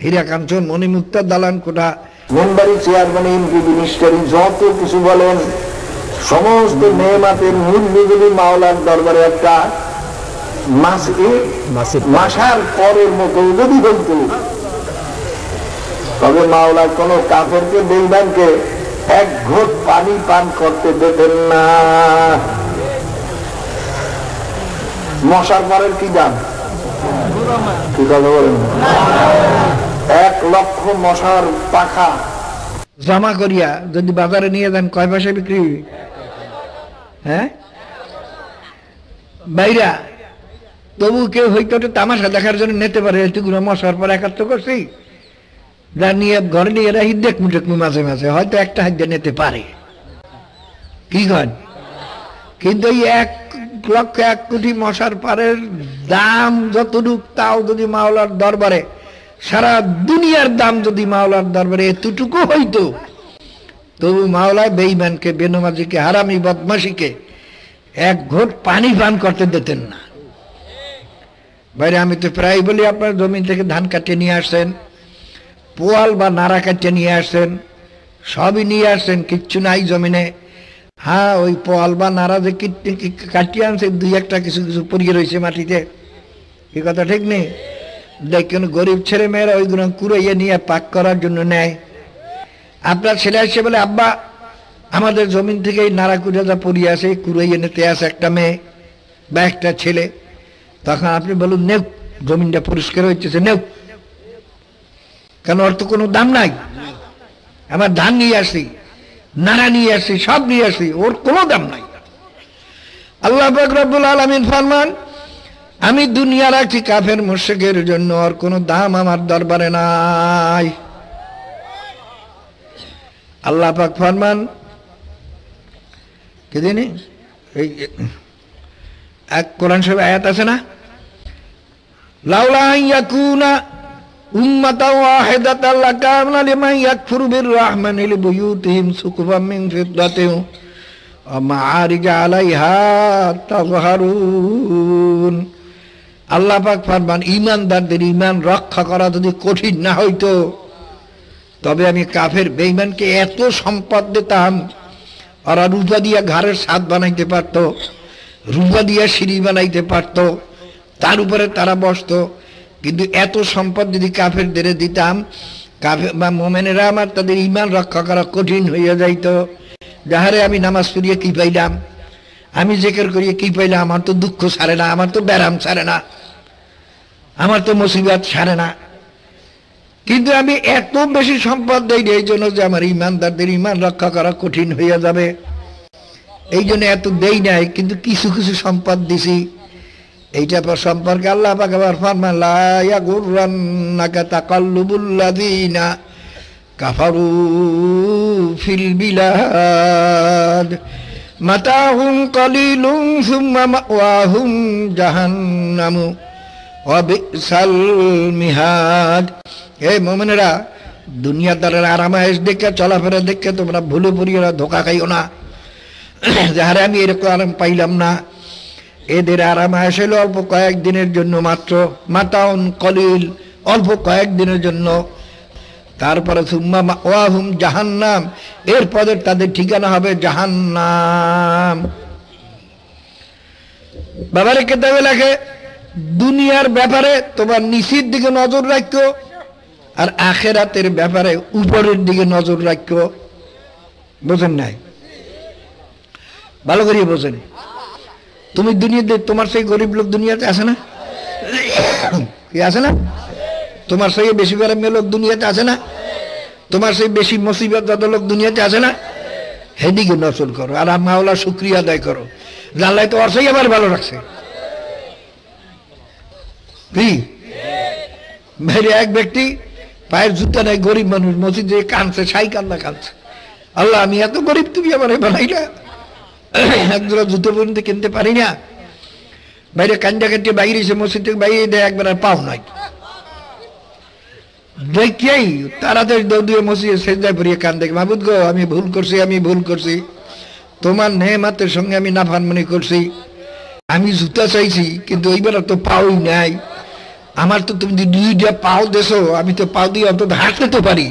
হীরা কাঞ্চন মণিমুক্তা দালান কোঠা মেম্বারি চেয়ারম্যান এমপি মিনিস্টারি যত কিছু বলেন, সমস্ত নেয়ামতের মূল্য যদি মাওলার দরবারে একটা মাসার পরের মতো যদি হইতো, তবে মাওলা কোন কাফেরকে বেঈমানকে এক ঘোট পানি পান করতে দিতেন না। মশার পরের কি দাম? কি কথা বলেন? 1 লক্ষ মশার পাখা জমা করিয়া যদি বাজারে নিয়ে যান, কয় পয়সা বিক্রি? হ্যাঁ, বাইরা তবু কেউ হয়তো তামাশা দেখার জন্য নিতে পারে। এতগুলো মশার পর একাত্ত করছি, যা নিয়ে ঘরে নিয়ে রাখি, দেখমু টেকমু মাঝে মাঝে হয়তো একটা হাত নিতে পারে। কি কন? কিন্তু এই 1 লক্ষ 1 কোটি মশার পারের দাম যতটুক, তাও যদি মাওলার দরবারে, সারা দুনিয়ার দাম যদি মাওলার দরবারে এতটুকু হইতো, তবু মাওলা বেঈমানকে, বেনমাজিকে, হারামি বদমাশিকে এক ঘোট পানি পান করতে দিতেন না। বাইরে আমি তো প্রায় বলি, আপনার জমি থেকে ধান কাটিয়ে নিয়ে আসছেন, পোয়াল বা নাড়া কাটিয়ে নিয়ে আসছেন, সবই নিয়ে আসছেন, কিচ্ছু নাই জমিনে। হ্যাঁ, ওই পোয়াল বা নাড়া যে কাটিয়ে আনছে, 2-1টা কিছু কিছু পড়িয়ে রয়েছে মাটিতে। কি কথা ঠিক নেই? দেখেন গরিব ছেলে মেয়েরা ওইগুলো কুড়াইয়ে নিয়ে পাক করার জন্য নেয়। আপনার ছেলে এসে বলে, আব্বা আমাদের জমিন থেকে এই নাড়া কুড়া যা পড়িয়ে আছে, কুড়াইয়ে নিতে আসে একটা মেয়ে বা একটা ছেলে। তখন আপনি বলুন, নেও, জমিনটা পরিষ্কার হইতেছে, নেও। কেন? ওর তো কোনো দাম নাই। আমার ধান নিয়ে আসি, নাড়া নিয়ে আসি, সব নিয়ে আসি, ওর কোনো দাম নাই। আল্লাহ পাক রব্বুল আলামিন ফরমান, আমি দুনিয়া রাখছি কাফের মুশরিকের জন্য, আর কোনো দাম আমার দরবারে নাই। আল্লাহ পাক ফরমান, কি জানি এই এক কোরআন শরীফে আয়াত আছে না, লাউলা আন ইয়াকুনা উম্মাতান ওয়াহিদাতান লাকানা লিমান ইয়াকফুরু বির-রাহমানি লিবুয়ুতিহিম সুকুফাম মিন ফিদ্দাতিন ওয়া মাআরিজ আলাইহা তাযহারুন। আল্লাহ পাক ফরমান, ঈমানদারদের ঈমান রক্ষা করা যদি কঠিন না হইতো, তবে আমি কাফের বেঈমানকে এত সম্পদ দিতাম, ওরা রূপা দিয়া ঘরের ছাদ বানাইতে পারত, রূপা দিয়া সিঁড়ি বানাইতে পারত, তার উপরে তারা বসতো। কিন্তু এত সম্পদ যদি কাফেরদের দিতাম, কাফের বা মোমেনেরা আমার তাদের ঈমান রক্ষা করা কঠিন হইয়া যাইত। যাহারে আমি নামাজ পড়িয়ে কি পাইলাম, আমি জিকির করিয়ে কি পাইলাম? আমার তো দুঃখ ছাড়ে না, আমার তো ব্যারাম ছাড়ে না, আমার তো মুসিবত ছাড়ে না। কিন্তু আমি এত বেশি সম্পদ দেই এই জন্য যে আমার ঈমানদারদের ঈমান রক্ষা করা কঠিন হইয়া যাবে, এই জন্য এত দেই নাই। কিন্তু কিছু কিছু সম্পদ দিছি। এইটা সম্পর্কে আল্লাহ পাক আবার ফরমান, লা ইয়াগুররান্নাকা তাকাল্লুবুল্লাযীনা কাফারু ফিল বিলাদ মাতাউন কালিলুন সুম্মা মাওয়াহুম জাহান্নামু ওয়া বিসাল মিহাদ। হে মুমিনেরা, দুনিয়াদারের আরামায়েশ দেখে, চলাফেরা দেখে তোমরা ভুলে পড়িও না, ধোকা খাইও না। যাহারে আমি এরকম আরাম পাইলাম না, এদের আরামায়েশ হলো অল্প কয়েকদিনের জন্য মাত্র, মাতাউন কলিল, অল্প কয়েকদিনের জন্য। তারপরে সুম্মা মাওয়াহুম জাহান্নাম, এরপরে তাদের ঠিকানা হবে জাহান্নাম। বাবারে কিতাবে লেখে, দুনিয়ার ব্যাপারে তোমার নিচের দিকে নজর রাখো, আর আখেরাতের ব্যাপারে উপরের দিকে নজর রাখো। বোঝেন নাই? ভালো করিয়ে বোঝেন। তুমি দুনিয়াতে, তোমার সেই গরিব লোক দুনিয়াতে আছে না? কি আছে না? তোমার সেই বেশি বেড়ামে লোক দুনিয়াতে আছে না? তোমার সেই বেশি মুসিবত যত লোক দুনিয়াতে আছে না? সেদিকে নজর করো, আর মাওলা শুকরিয়া আদায় করো, আল্লাহ তো অর্থই আবার ভালো রাখছে। কি বাইরে এক ব্যক্তি পায়ের জুতা নাই, গরিব মানুষ, মসজিদে কাঁদছে, সাই কান্না কাঁদছে, আল্লাহ আমি এত গরিব, তুমি আমার বানাই না, একজোড়া জুতো পর্যন্ত কিনতে পারি না। বাইরে কান্দা কাটিয়ে বাইরে এসে মসজিদ থেকে বাইরে দেয়, একবার আর পাও নাই। দেখিয়াই তাড়াতাড়ি দৌড়িয়ে মসজিদে সেজদায় পড়িয়ে কান্দে, মাহবুদ গো আমি ভুল করছি, আমি ভুল করছি, তোমার নেয়ামতের সঙ্গে আমি নাফরমানি করছি, আমি জুতা চাইছি কিন্তু ওইবার তো পাওই নাই, আমার তো তুমি দুইটা পাও দেছো, আমি তো পাও দিয়ে অন্তত হাঁটতে তো পারি।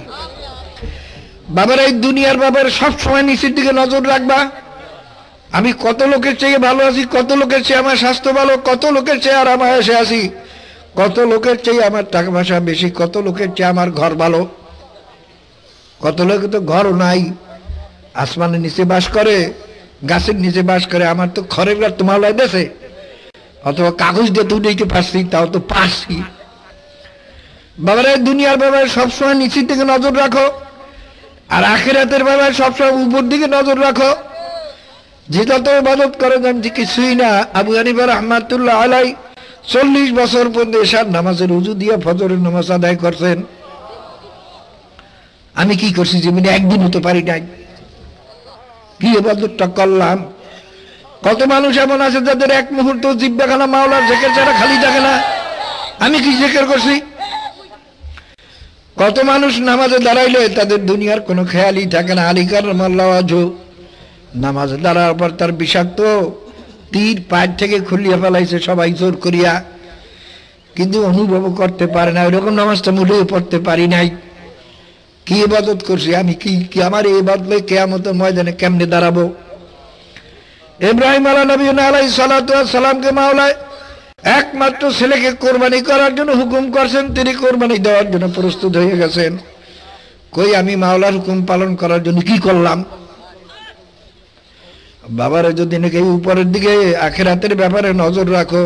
বাবার এই দুনিয়ার বাবার সব সময় নিচের দিকে নজর রাখবা। আমি কত লোকের চেয়ে ভালো আছি, কত লোকের চেয়ে আমার স্বাস্থ্য ভালো, কত লোকের চেয়ে আর আমার এসে আছি, কত লোকের চেয়ে আমার টাকা পয়সা বেশি, কত লোকের চেয়ে আমার ঘর ভালো, কত লোকের তো ঘরও নাই, আসমানের নিচে বাস করে, গাছের নিচে বাস করে, আমার তো খড়ের ঘর তোমার লাই দেশে, অথবা কাগজ দিয়ে তুলতে পারছি, তাও তো পারছি। বাবার এই দুনিয়ার ব্যাপারে সবসময় নিচের দিকে নজর রাখো, আর আখিরাতের ব্যাপারে সবসময় উপর দিকে নজর রাখো। যেটা তো ইবাদত করে জানছি কিছুই না। আবু হানিফা রাহমাতুল্লাহ আলাই 40 বছর পর্যন্ত এশার নামাজের উজু দিয়ে ফজরের নামাজ আদায় করছেন। আমি কি করছি জীবনে? একদিন হতে পারি নাই। কি ইবাদতটা করলাম? কত মানুষ এমন আছে যাদের এক মুহূর্ত জিব্বাখানা মাওলার জিকির ছাড়া খালি থাকে না। আমি কি জিকির করছি? কত মানুষ নামাজে দাঁড়াইলে তাদের দুনিয়ার কোনো খেয়ালই থাকে না। আলী কারামাল্লাহু ওয়াজহু নামাজে দাঁড়ার পর তার বিষাক্ত তীর পায়ের থেকে খুলিয়ে ফেলাইছে সবাই জোর করিয়া, কিন্তু অনুভব করতে পারে না। ওইরকম নামাজটা মুঠেও পড়তে পারি নাই। কি ইবাদত করছি আমি? কি আমার এই ইবাদতে কিয়ামতের ময়দানে কেমনে দাঁড়াবো? ইব্রাহিম আলাইহিস সালাতু ওয়াস সালামকে মাওলায় একমাত্র ছেলেকে কোরবানি করার জন্য হুকুম করছেন, তিনি কোরবানি দেওয়ার জন্য প্রস্তুত হয়ে গেছেন। কই আমি মাওলার হুকুম পালন করার জন্য কি করলাম? বাবারে যদি নাকি উপরের দিকে আখিরাতের ব্যাপারে নজর রাখো,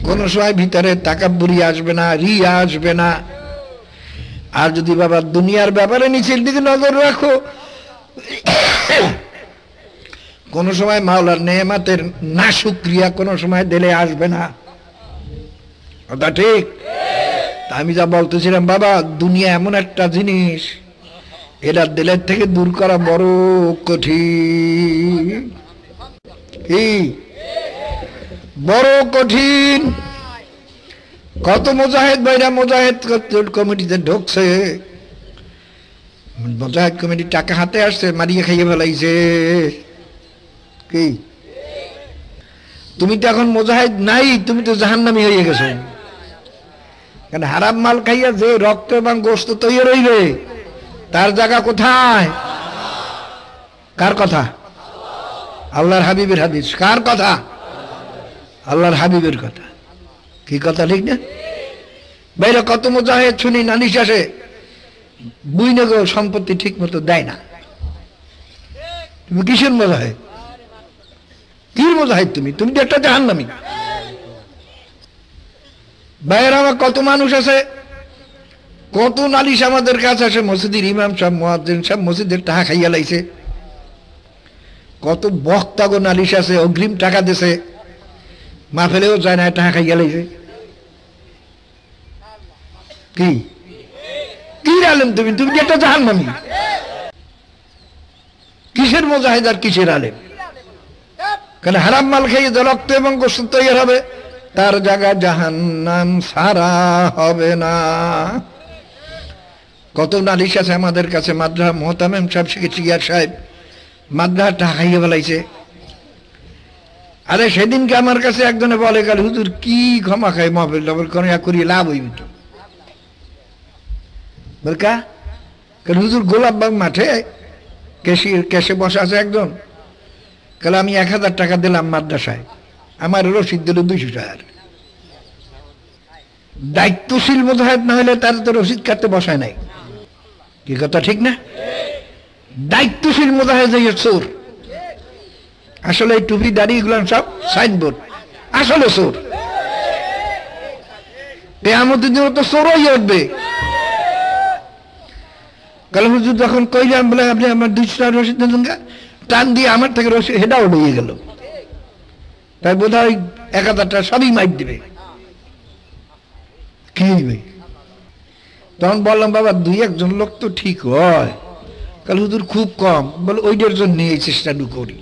কোনো সময় ভিতরে তাকাব্বুরি আসবে না, রিয়া আসবে না। আর যদি বাবা দুনিয়ার ব্যাপারে নিচের দিকে নজর রাখো, কোন সময় মাওলার নেয়ামতের নাশুকরিয়া কোনো সময় দিলে আসবে না। কথা ঠিক? আমি যা বলতেছিলাম বাবা, দুনিয়া এমন একটা জিনিস, এটা দিলের থেকে দূর করা বড় কঠিন। কি বড় কঠিন? কত মুজাহিদ ভাইরা মুজাহিদ কমিটিতে ঢুকছে, মুজাহিদ কমিটি টাকা হাতে আসছে, মারিয়ে খাইয়ে ফেলাইছে। কি তুমি তো এখন মুজাহিদ নাই, তুমি তো জাহান্নামী হয়ে গেছো। কারণ হারাম মাল খাইয়া যে রক্ত এবং গোশত তৈরি রইবে, তার জায়গা কোথায়? কার কথা? আল্লাহর হাবিবের হাদিস। কার কথা? আল্লাহর হাবিবের কথা। কি কথা ঠিক না? বাইরে কত মুজাহিদ শুনি নালিশ আসে, বুইনগো সম্পত্তি ঠিক মতো দেয় না। তুমি কিসের মুজাহিদ? কি মুজাহিদ তুমি? তুমি তো একটা জাহান্নামী। বাইরে আমার কত মানুষ আছে, কত নালিশ আমাদের কাছে আসে, মসজিদের ইমাম সাহেব, মুয়াজ্জিন সাহেব মসজিদের টাকা খাইয়া লাইছে। কত বক্তাগো নালিশ আছে, অগ্রিম টাকা দিছে, মাহফিলেও যায় না, টাকা খাইয়া লাইছে। কি কি আলেম তুমি? তুমি একটা জাহান্নামী। কিসের মুজাহিদ আর কিসের আলেম? কারণ হারাম মাল খাইয়ে যে রক্ত এবং গোশত তৈরি হবে, তার জায়গা জাহান্নাম সারা হবে না। কত নালিশ আছে আমাদের কাছে। মাদ্রাসা মোহতামেম সাহেব, শিয়ার সাহেব মাদ্রাসা টাকা খাইয়ে ফেলাইছে। আরে সেদিনকে আমার কাছে একজনে বলে গেল, হুজুর কি ক্ষমা খাই মাহফিল টাফিল করিয়ে লাভ হইবে তো বলকা। কারণ হুজুর গোলাপবাগ মাঠে কেসে বসা আছে একজন, কাল আমি 1000 টাকা দিলাম মাদ্রাসায়, আমার রসিদ দিল 200 টাকার। দায়িত্বশীল মুজাহিদ না হলে তার তো রসিদ কাটতে বসায় নাই। কি কথা ঠিক না? দায়িত্বশীল মুজাহিদ চোর। আসলে এই টুপি দাড়ি এগুলো সব সাইনবোর্ড, আসলে চোর। কিয়ামতের দিন তো চোর হয়ে উঠবে। কাল হুজুর যখন কইলাম, বলে আপনি আমার 200 টাকা রসিদ দেন, টান দিয়ে আমার থেকে রসিদ হেটাও উড়িয়ে গেল। তাই বোধ হয় 1000 টাকা সবই মাইর দিবে। কি হইবে? তখন বললাম বাবা দুই একজন লোক তো ঠিক হয়, কাল হুজুর খুব কম, বলে ওইটার জন্য এই চেষ্টাটু করি।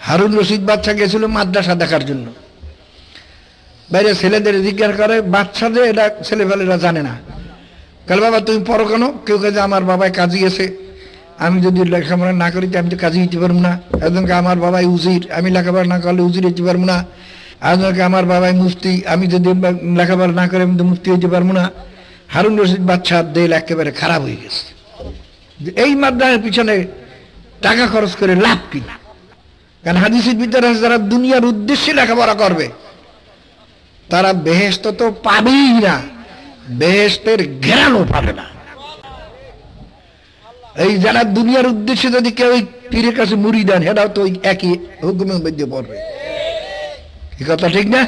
হারুন রশিদ বাচ্চা গেছিল মাদ্রাসা দেখার জন্য, বাইরে ছেলেদের জিজ্ঞাসা করে বাচ্চাদের এটা ছেলেপেলেরা জানে না, কাল বাবা তুমি পড়ো কেন? কেউ কে যে আমার বাবাই কাজী আছে, আমি যদি লেখাপড়া না করি আমি তো কাজী হইতে পারবো না। একজনকে আমার বাবাই উজির, আমি লেখাপড়া না করলে উজির হইতে পারবো না। একজনকে আমার বাবাই মুফতি, আমি যদি লেখাপড়া না করে আমি তো মুফতি হইতে পারবো না। হারুন রশিদ বাচ্চার দেল একেবারে খারাপ হয়ে গেছে। এই মাদ্রাসার পিছনে টাকা খরচ করে লাভ কি? কারণ হাদিসের ভিতরে যারা দুনিয়ার উদ্দেশ্যে লেখাপড়া করবে তারা বেহেশত তো পাবেই না, বেহেশতের ঘেরানো পাবে না। এই যারা দুনিয়ার উদ্দেশ্যে যদি কেউ পীরের কাছে মুড়ি দেন, সেটাও তো একই হুকুমের মধ্যে পড়বে। এই কথা ঠিক না?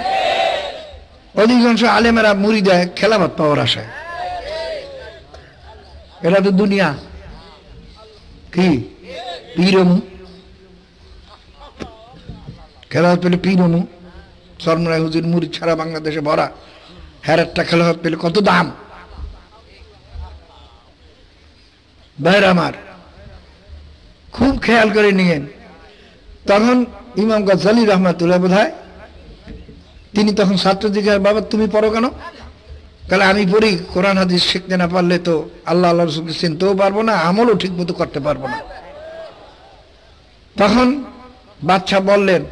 অধিকাংশ আলেমেরা মুড়ি দেয় খেলাফত পাওয়ার আশায়। এটা তো দুনিয়া কি পীরমু খেলাফত পেলে পীরমু, সরমরাই হুজুর মুড়ি ছাড়া বাংলাদেশে ভরা, হ্যার একটা খেলাফত পেলে কত দাম। ভাইরা আমার খুব খেয়াল করে নিয়েন। তখন ইমাম গাজ্জালী রহমাতুল্লাহ বোধহয় তিনি তখন ছাত্র জিজ্ঞাসা, বাবা তুমি পড়ো কেন? তাহলে আমি পড়ি, কোরআন হাদিস শিখতে না পারলে তো আল্লাহ আল্লাহ রসুলকে চিনতেও পারবো না, আমলও ঠিক মতো করতে পারবো না। তখন বাদশা বললেন,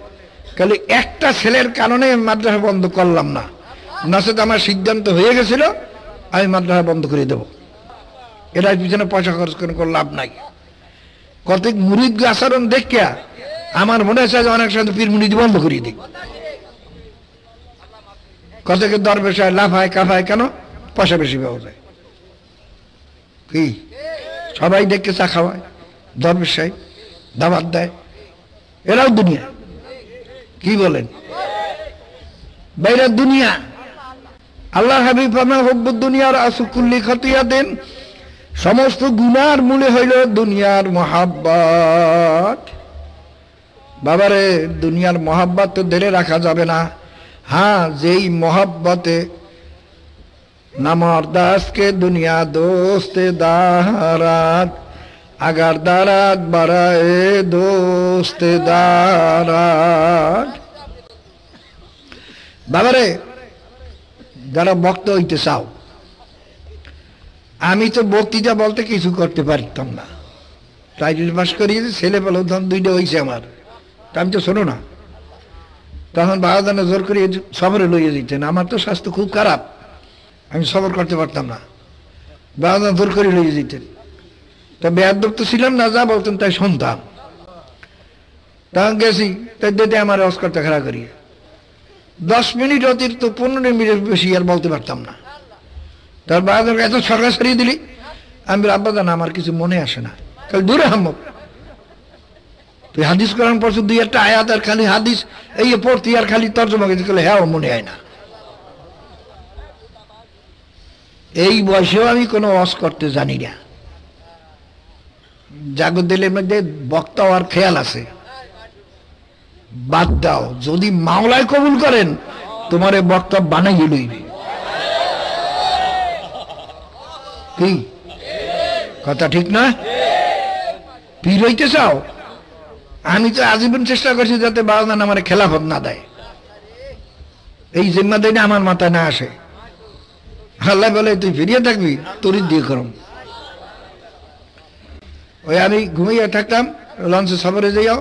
তাহলে একটা ছেলের কারণে মাদ্রাসা বন্ধ করলাম না, নচেত আমার সিদ্ধান্ত হয়ে গেছিল আমি মাদ্রাসা বন্ধ করে দেবো। এটার পিছনে পয়সা খরচ করে কোনো লাভ নাই। কতক মুরিদ আচরণ দেখিয়া আমার মনে হচ্ছে যে অনেক সময় পীর মুরিদ বন্ধ করিয়ে দিই। কতকে দরবেশায় লাফায় কাফায়, কেন? পয়সা বেশি পাওয়া যায়। কি সবাই দেখে চা খাওয়ায়, দরবেশায় দাবাত দেয়, এরাও দুনিয়া। কি বলেন? বাইরে দুনিয়া। আল্লাহ হাবিব হুব্বুদ দুনিয়ার আসুকুল্লি খতিয়াতিন, সমস্ত গুনার মূলে হইল দুনিয়ার মহাব্বত। বাবারে দুনিয়ার মহাব্বত তো ধরে রাখা যাবে না। হ্যাঁ, যেই মহাব্বতে নামার দাসকে দুনিয়া দোস্তে দারাত, আগার দারাত বাড়ায় দোস্তে দারাত। বাবারে যারা বক্তা হইতে চাও, আমি তো বক্তৃতা বলতে কিছু করতে পারতাম না, টাইটেল পাস করিয়ে ছেলে পেলেও তখন দুইটা হয়েছে আমার, আমি তো শোনো না। তখন বাবাদানে জোর করিয়ে সফরে লইয়ে দিতেন, আমার তো স্বাস্থ্য খুব খারাপ, আমি সফর করতে পারতাম না, বাবাদান জোর করে লইয়ে দিতেন। তা বেয়াদব তো ছিলাম না, যা বলতেন তাই শুনতাম। তখন গেছি, তাই দিতে আমার অস্কারটা খাড়া করিয়ে 10 মিনিট অতিরিক্ত 15 মিনিট বেশি আর বলতে পারতাম না। তার বাবা এত সরকার সরিয়ে দিলি, আমি আব্বা জানা আমার কিছু মনে আসে না, কাল দূরে হাম্মক তুই হাদিস কোরআন পড়ছো, 2-1টা আয়াত আর খালি হাদিস এই পড়তি আর খালি তর্জমা গেছে, হ্যাঁ মনে হয় না। এই বয়সেও আমি কোনো ওয়াজ করতে জানি না। জাগর দিলের মধ্যে বক্তা আর খেয়াল আছে, বাদ দাও, যদি মাওলায় কবুল করেন তোমার বক্তা বানাইয়ে লইবে। কি কথা ঠিক না? পীর হইতে চাও? আমি তো আজীবন চেষ্টা করছি যাতে বাবা আমার খেলাফত না দেয়, এই জিম্মাদারি আমার মাথায় না আসে। আল্লাহ বলে তুই ফিরিয়ে থাকবি, তোর দিয়ে করম। ওই আমি ঘুমাইয়া থাকতাম, লঞ্চে সফরে যাইও,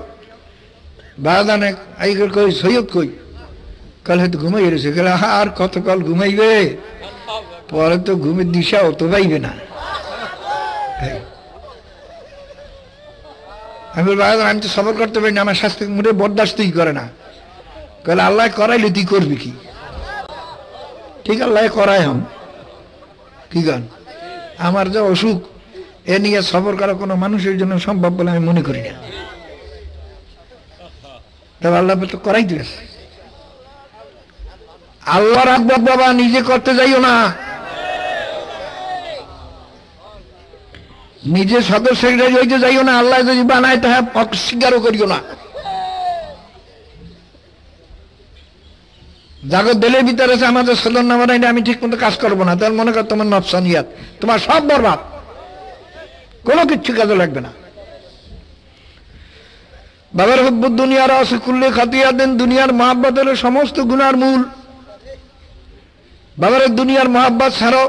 বাদানে আই কই সৈয়দ কই, কাল হয়তো ঘুমাই রয়েছে, আর কত কাল ঘুমাইবে, পরে তো ঘুমের দিশাও তো পাইবে না। আমি বলবো আমি তো সফর করতে পারি না, আমার স্বাস্থ্য মোটে বরদাস্তই করে না। কাল আল্লাহ করাইলে তুই করবি কি? ঠিক আল্লাহ করাই হম কি গান, আমার যে অসুখ এ নিয়ে সফর করা কোনো মানুষের জন্য সম্ভব বলে আমি মনে করি না। তবে আল্লাহ তো করাই দিয়েছে। আল্লাহ রাখবো বাবা, নিজে করতে যাইও না, নিজে সদস্য সেক্রেটারি হইতে যাইও না, আল্লাহ যদি বানায় তাহা অস্বীকারও করিও না। জাগো দিলের ভিতরে আছে আমাদের সদর না বানাইলে আমি ঠিক মতো কাজ করবো না, তার মনে কর তোমার নফসানিয়াত, তোমার সব বরবাদ, কোনো কিচ্ছু কাজে লাগবে না। বাবার হুব্বুদ দুনিয়ার অসকুল্লে খাতিয়াতেন, দুনিয়ার মহাব্বত হলো সমস্ত গুনার মূল। বাবার দুনিয়ার মহাব্বত ছাড়ো,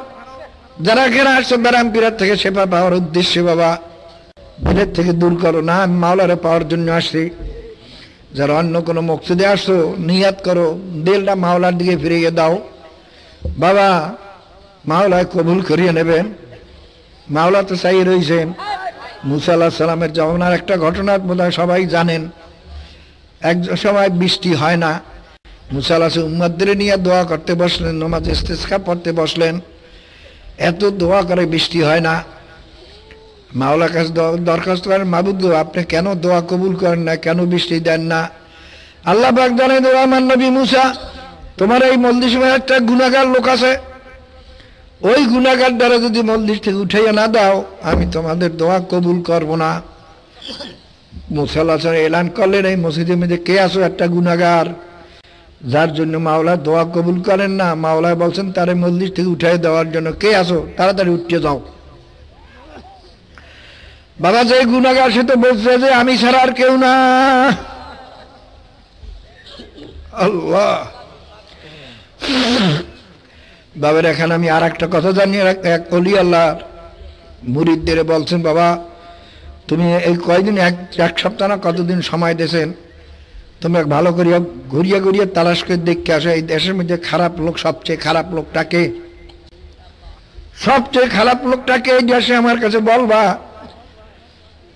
যারা এখানে আসছো ব্যারাম পীরের থেকে সেবা পাওয়ার উদ্দেশ্যে বাবা দিলের থেকে দূর করো না, আমি মাওলারে পাওয়ার জন্য আসছি। যারা অন্য কোনো মকসুদে আসো নিয়াত করো, দিলটা মাওলার দিকে ফিরিয়ে দাও, বাবা মাওলায় কবুল করিয়ে নেবেন। মাওলা তো চাই রয়েছেন। মুসা আলাইহিস সালামের জমানার একটা ঘটনা বোধহয় সবাই জানেন। এক সময় বৃষ্টি হয় না, মুসা আলাইহিস উম্মতদের নিয়ে দোয়া করতে বসলেন, নামাজ ইস্তিসকা পড়তে বসলেন। এত দোয়া করে বৃষ্টি হয় না। মাওলার কাছে দরখাস্ত করেন, মাবুদ গো আপনি কেন দোয়া কবুল করেন না, কেন বৃষ্টি দেন না? আল্লাহ পাক জানেন, আমার নবী মুসা, তোমার এই মজলিসে একটা গুনাহগার লোক আছে, ওই গুনাহগার দ্বারা যদি মজলিস থেকে উঠাইয়া না দাও আমি তোমাদের দোয়া কবুল করব না। মুসা আলাইহিস সালাম এলান করলেন, এই মসজিদের মধ্যে কে আছো একটা গুনাহগার যার জন্য মাওলা দোয়া কবুল করেন না? মাওলা বলছেন তারে মজলিস থেকে উঠাই দেওয়ার জন্য, কে আছো তাড়াতাড়ি উঠে যাও। বাবা যে গুনাহগার সে তো বলছে যে আমি ছাড়া আর কেউ না। আল্লাহ বাবার এখানে আমি আর একটা কথা জানি, এক ওলি আল্লাহ মুরিদদের বলছেন, বাবা তুমি এই কয়দিন এক সপ্তাহ না কতদিন সময় দিয়েছেন, তোমরা ভালো করিয়া ঘুরিয়ে ঘুরিয়ে তালাশ করে দেখতে আসো এই দেশের মধ্যে খারাপ লোক, সবচেয়ে খারাপ লোকটাকে, সবচেয়ে খারাপ লোকটাকে এই দেশে আমার কাছে বলবা।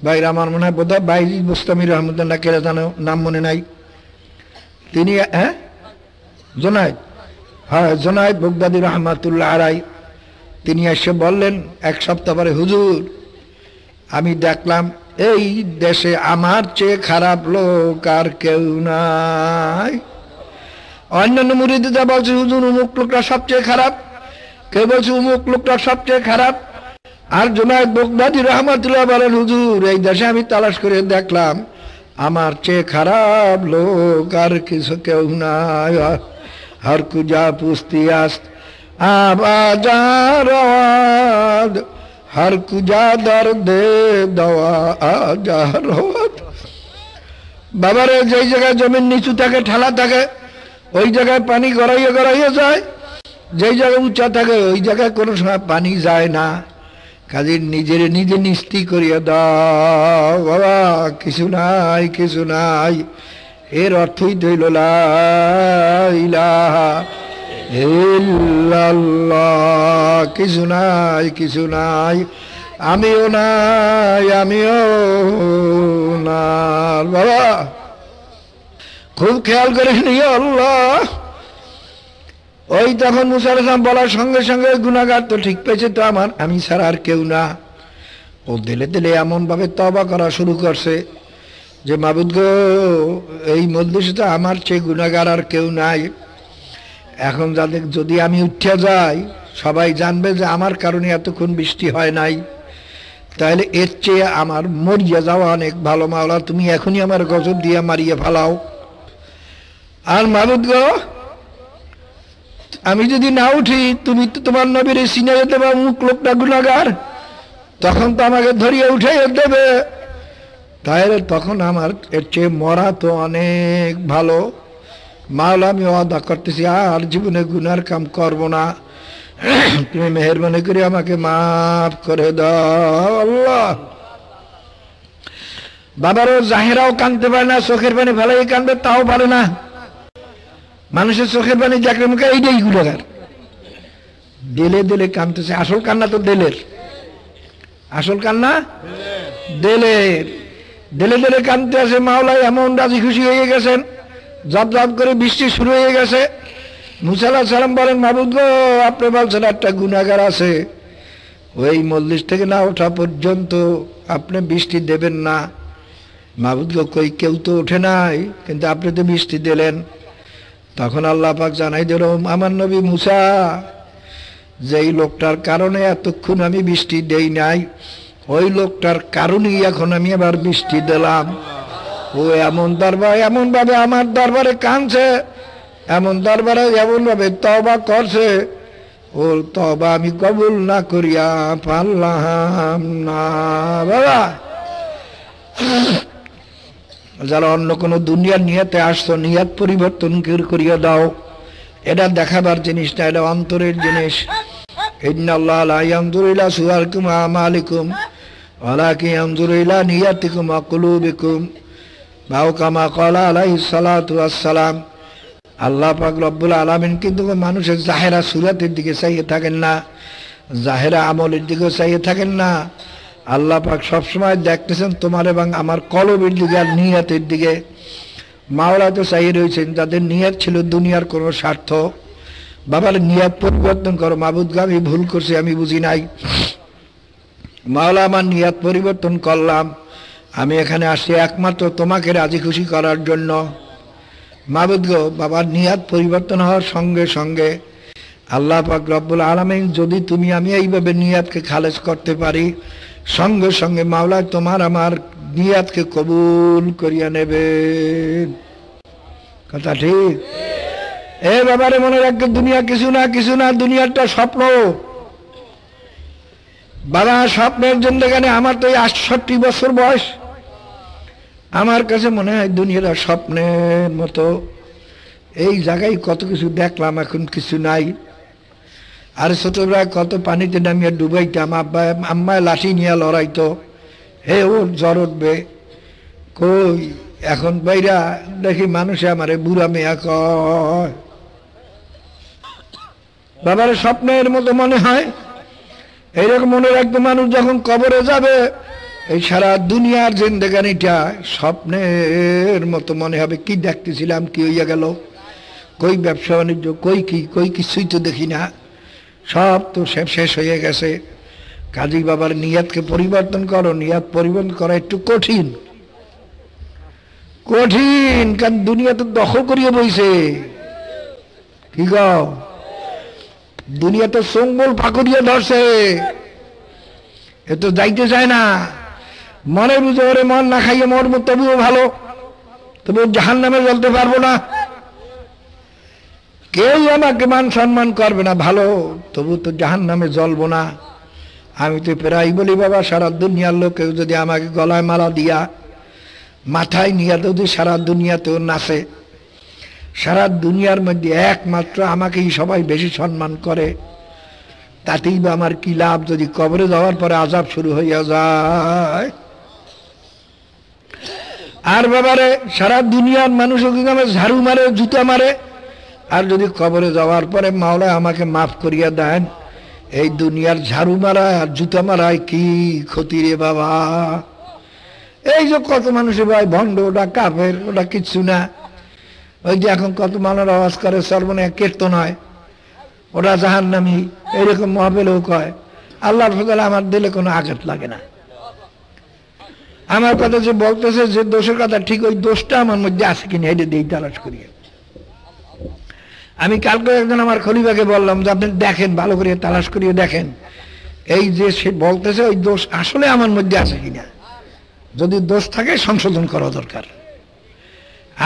ভাইরা আমার মনে হয় বোধহয় বাইজি বুস্তামি রহমতুল্লাহ কেরা জানো, নাম মনে নাই, তিনি জোনায়েদ, হ্যাঁ জোনায়েদ বাগদাদী রহমাতুল্লাহ আলাই, তিনি এসে বললেন এক সপ্তাহ পরে, হুজুর আমি দেখলাম এই দেশে আমার চেয়ে খারাপ লোক আর কেউ নাই। অন্যান্য মুরিদরা বলছে হুজুর অমুক লোকটা সবচেয়ে খারাপ, কেউ বলছে অমুক লোকটা সবচেয়ে খারাপ। আর জোনায়েদ বাগদাদী রহমাতুল্লাহ বলেন, হুজুর এই দেশে আমি তালাশ করে দেখলাম আমার চেয়ে খারাপ লোক আর কিছু কেউ নাই। हर कुजा पुस्ती आस्त आबाजार हर कुजा दर्द दवा आजार বাবারে যেই জায়গায় জমিন নিচু থাকে ঠালা থাকে ওই জায়গায় পানি গড়াইয়ে গড়াইয়ে যায়, যেই জায়গায় উঁচা থাকে ওই জায়গায় কোনো সময় পানি যায় না। কাজে নিজের নিজে নিস্তি করিয়া দাও বাবা, কিছু নাই কিছু নাই। এর অর্থই তো হইল লা ইলাহা ইল্লাল্লাহ, কিছু নাই কিছু নাই, আমিও নাই আমিও না। বাবা খুব খেয়াল করে নিও আল্লাহ। ওই তখন মুসা আলাইহিস সালাম বলার সঙ্গে সঙ্গে গুনাহগার তো ঠিক পেয়েছে তো আমার, আমি ছাড়া আর কেউ না। ও দিলে দিলে এমন ভাবে তওবা করা শুরু করছে যে মাবুদ গো এই মজলিসে তো আমার চেয়ে গুনাহগার আর কেউ নাই। এখন যাদের যদি আমি উঠে যাই সবাই জানবে যে আমার কারণে এতক্ষণ বৃষ্টি হয় নাই, তাহলে এর চেয়ে আমার মরিয়া যাওয়া অনেক ভালো। মাওলা তুমি এখনই আমার গজব দিয়ে মারিয়ে ফেলাও। আর মাবুদ গো আমি যদি না উঠি তুমি তো তোমার নবীর সিনাইয়ে দেবে মুখ লোকটা গুনাহগার, তখন তো আমাকে ধরিয়ে উঠাইয়ে দেবে, তাহলে তখন আমার এর চেয়ে মরা তো অনেক ভালো। মাওলা আমি ওয়াদা করতেছি আর জীবনে গুনার কাম করব না, তুমি মেহেরবানি করে আমাকে মাফ করে দাও আল্লাহ। বাবারও জাহেরাও কাঁদতে পারে না, চোখের পানি ফেলাই কাঁদবে তাও পারে না। মানুষের চোখের পানি যাকে মুখে এইটাই গুনাহগার, দিলে দিলে কাঁদতেছে। আসল কান্না তো দিলের, আসল কান্না দিলের, দিলে দিলে কাঁদতে আছে। মাওলা এমন রাজি খুশি হয়ে গেছেন, জব জব করে বৃষ্টি শুরু হয়ে গেছে। মুসা আলাইহিস সালাম বলেন, মাবুদ গো আপনি বলছেন একটা গুনাহগার আছে, ওই মজলিস থেকে না ওঠা পর্যন্ত আপনি বৃষ্টি দেবেন না। মাবুদ গো কই কেউ তো ওঠে নাই, কিন্তু আপনি তো বৃষ্টি দিলেন। তখন আল্লাহ পাক জানাই দিল, আমার নবী মুসা যেই লোকটার কারণে এতক্ষণ আমি বৃষ্টি দেই নাই, ওই লোকটার কারণেই এখন আমি আবার বৃষ্টি দিলাম। ও এমন দরবার এমন ভাবে আমার দরবারে কাঁদছে, এমন দরবারে এমন ভাবে তওবা করছে, ও তওবা আমি কবুল না করিয়া পারলাম না। বাবা যারা অন্য কোনো দুনিয়ার নিয়াতে আসছো, নিয়াত পরিবর্তন করিয়া দাও। এটা দেখাবার জিনিস না, এটা অন্তরের জিনিস। ইন্নাল্লাহ লা ইয়ানজুরু ইলা সুওয়ারিকুম ওয়া আমালিকুম ওয়ালাকিন ইয়ানজুরু ইলা নিয়াতিকুম ওয়া কুলুবিকুম, আও কামা ক্বালা আলাইহিস সালাতু ওয়াস সালাম। আল্লাহ পাক রব্বুল আলামিন কিন্তু মানুষের জাহেরা সুরাতের দিকে চাইয়ে থাকেন না, জাহেরা আমলের দিকে চাইয়ে থাকেন না। আল্লাহ পাক সবসময় দেখতেছেন তোমার এবং আমার কলবের দিকে আর নিয়তের দিকে। মাওলা তো চাইয়ে রয়েছেন যাদের নিয়ত ছিল দুনিয়ার কোনো স্বার্থ। বাবার নিয়ত পরিবর্তন করো, মাবুদগো আমি ভুল করছি, আমি বুঝি নাই। মাওলা আমার নিয়ত পরিবর্তন করলাম, আমি এখানে আসছি একমাত্র তোমাকে রাজি খুশি করার জন্য। মাবুদগো বাবার নিয়ত পরিবর্তন হওয়ার সঙ্গে সঙ্গে আল্লাহ পাক রব্বুল আলামিন যদি তুমি আমি এইভাবে নিয়তকে খালেজ করতে পারি, সঙ্গে সঙ্গে মাওলা তোমার আমার নিয়তকে কবুল করিয়া নেবে। কথা ঠিক? এ বাবারে মনে রাখবে, দুনিয়া কিছু না, কিছু না, দুনিয়াটা স্বপ্ন। বাবা স্বপ্নের জিন্দেগানি। আমার তো ৬৮ বছর বয়স, আমার কাছে মনে হয় দুনিয়াটা স্বপ্নের মতো। এই জায়গায় কত কিছু দেখলাম, এখন কিছু নাই। আর ছোটবেলায় কত পানিতে নামিয়ে ডুবাইতাম, আম্মায় লাঠি নিয়ে লড়াইতো, হে ওর জ্বর উঠবে। কই এখন বাইরা দেখি মানুষে আমারে বুড়া মেয়া কয়। বাবার স্বপ্নের মতো মনে হয়। এইরকম মনে রাখতো, মানুষ যখন কবরে যাবে এই সারা দুনিয়ার জিন্দেগানিটা স্বপ্নের মতো মনে হবে। কি দেখতেছিলাম, কি হইয়া গেল, কই ব্যবসা বাণিজ্য, কই কিছুই তো দেখি না, সব তো শেষ হয়ে গেছে। কাজী বাবার নিয়তকে পরিবর্তন করো। নিয়ত পরিবর্তন করা একটু কঠিন, কারণ দুনিয়া তো দখল করিয়ে বইছে। কি গাও, দুনিয়া তো সঙ্গল ফাঁকরিয়া ধরছে, এ তো যাইতে চায় না। মনে বুঝে ওরে মন না খাইয়ে মরবো, তবুও ভালো, তবুও জাহান্নামে জ্বলতে পারবো না। কেউ আমাকে মান সম্মান করবে না, ভালো, তবু তো জাহান্নামে জ্বলবো না। আমি তো প্রায় বলি বাবা, সারা দুনিয়ার লোক কেউ যদি আমাকে গলায় মালা দিয়া মাথায় নিয়ে যদি সারা দুনিয়াতেও নাচে, সারা দুনিয়ার মধ্যে একমাত্র আমাকেই সবাই বেশি সম্মান করে, তাতেই বা আমার কি লাভ যদি কবরে যাওয়ার পরে আযাব শুরু হইয়া যায়। আর বাবারে সারা দুনিয়ার মানুষ আমাকে ঝাড়ু মারে, জুতা মারে, আর যদি কবরে যাওয়ার পরে মাওলা আমাকে মাফ করিয়া দেন, এই দুনিয়ার ঝাড়ু মারা আর জুতা মারায় কি ক্ষতি রে বাবা। এই যে কত মানুষের ভাই ভণ্ড, ওটা কাফের, ওটা কিচ্ছু না। ওই যে এখন কত মানুষ আওয়াজ করে সর্বনে কীর্তন হয়, ওরা জাহান্নামী, এইরকম মহাবেলেও কয়। আল্লাহর ফজলে আমার দিলে কোনো আঘাত লাগে না। আমার কথা যে বলতেছে যে দোষের কথা, ঠিক ওই দোষটা আমার মধ্যে আছে কিনা এটা দিয়ে তালাশ করিয়ে। আমি কালকে একজন আমার খলিফাকে বললাম যে আপনি দেখেন, ভালো করে তালাশ করিয়ে দেখেন এই যে সে বলতেছে ওই দোষ আসলে আমার মধ্যে আছে কিনা। যদি দোষ থাকে সংশোধন করা দরকার,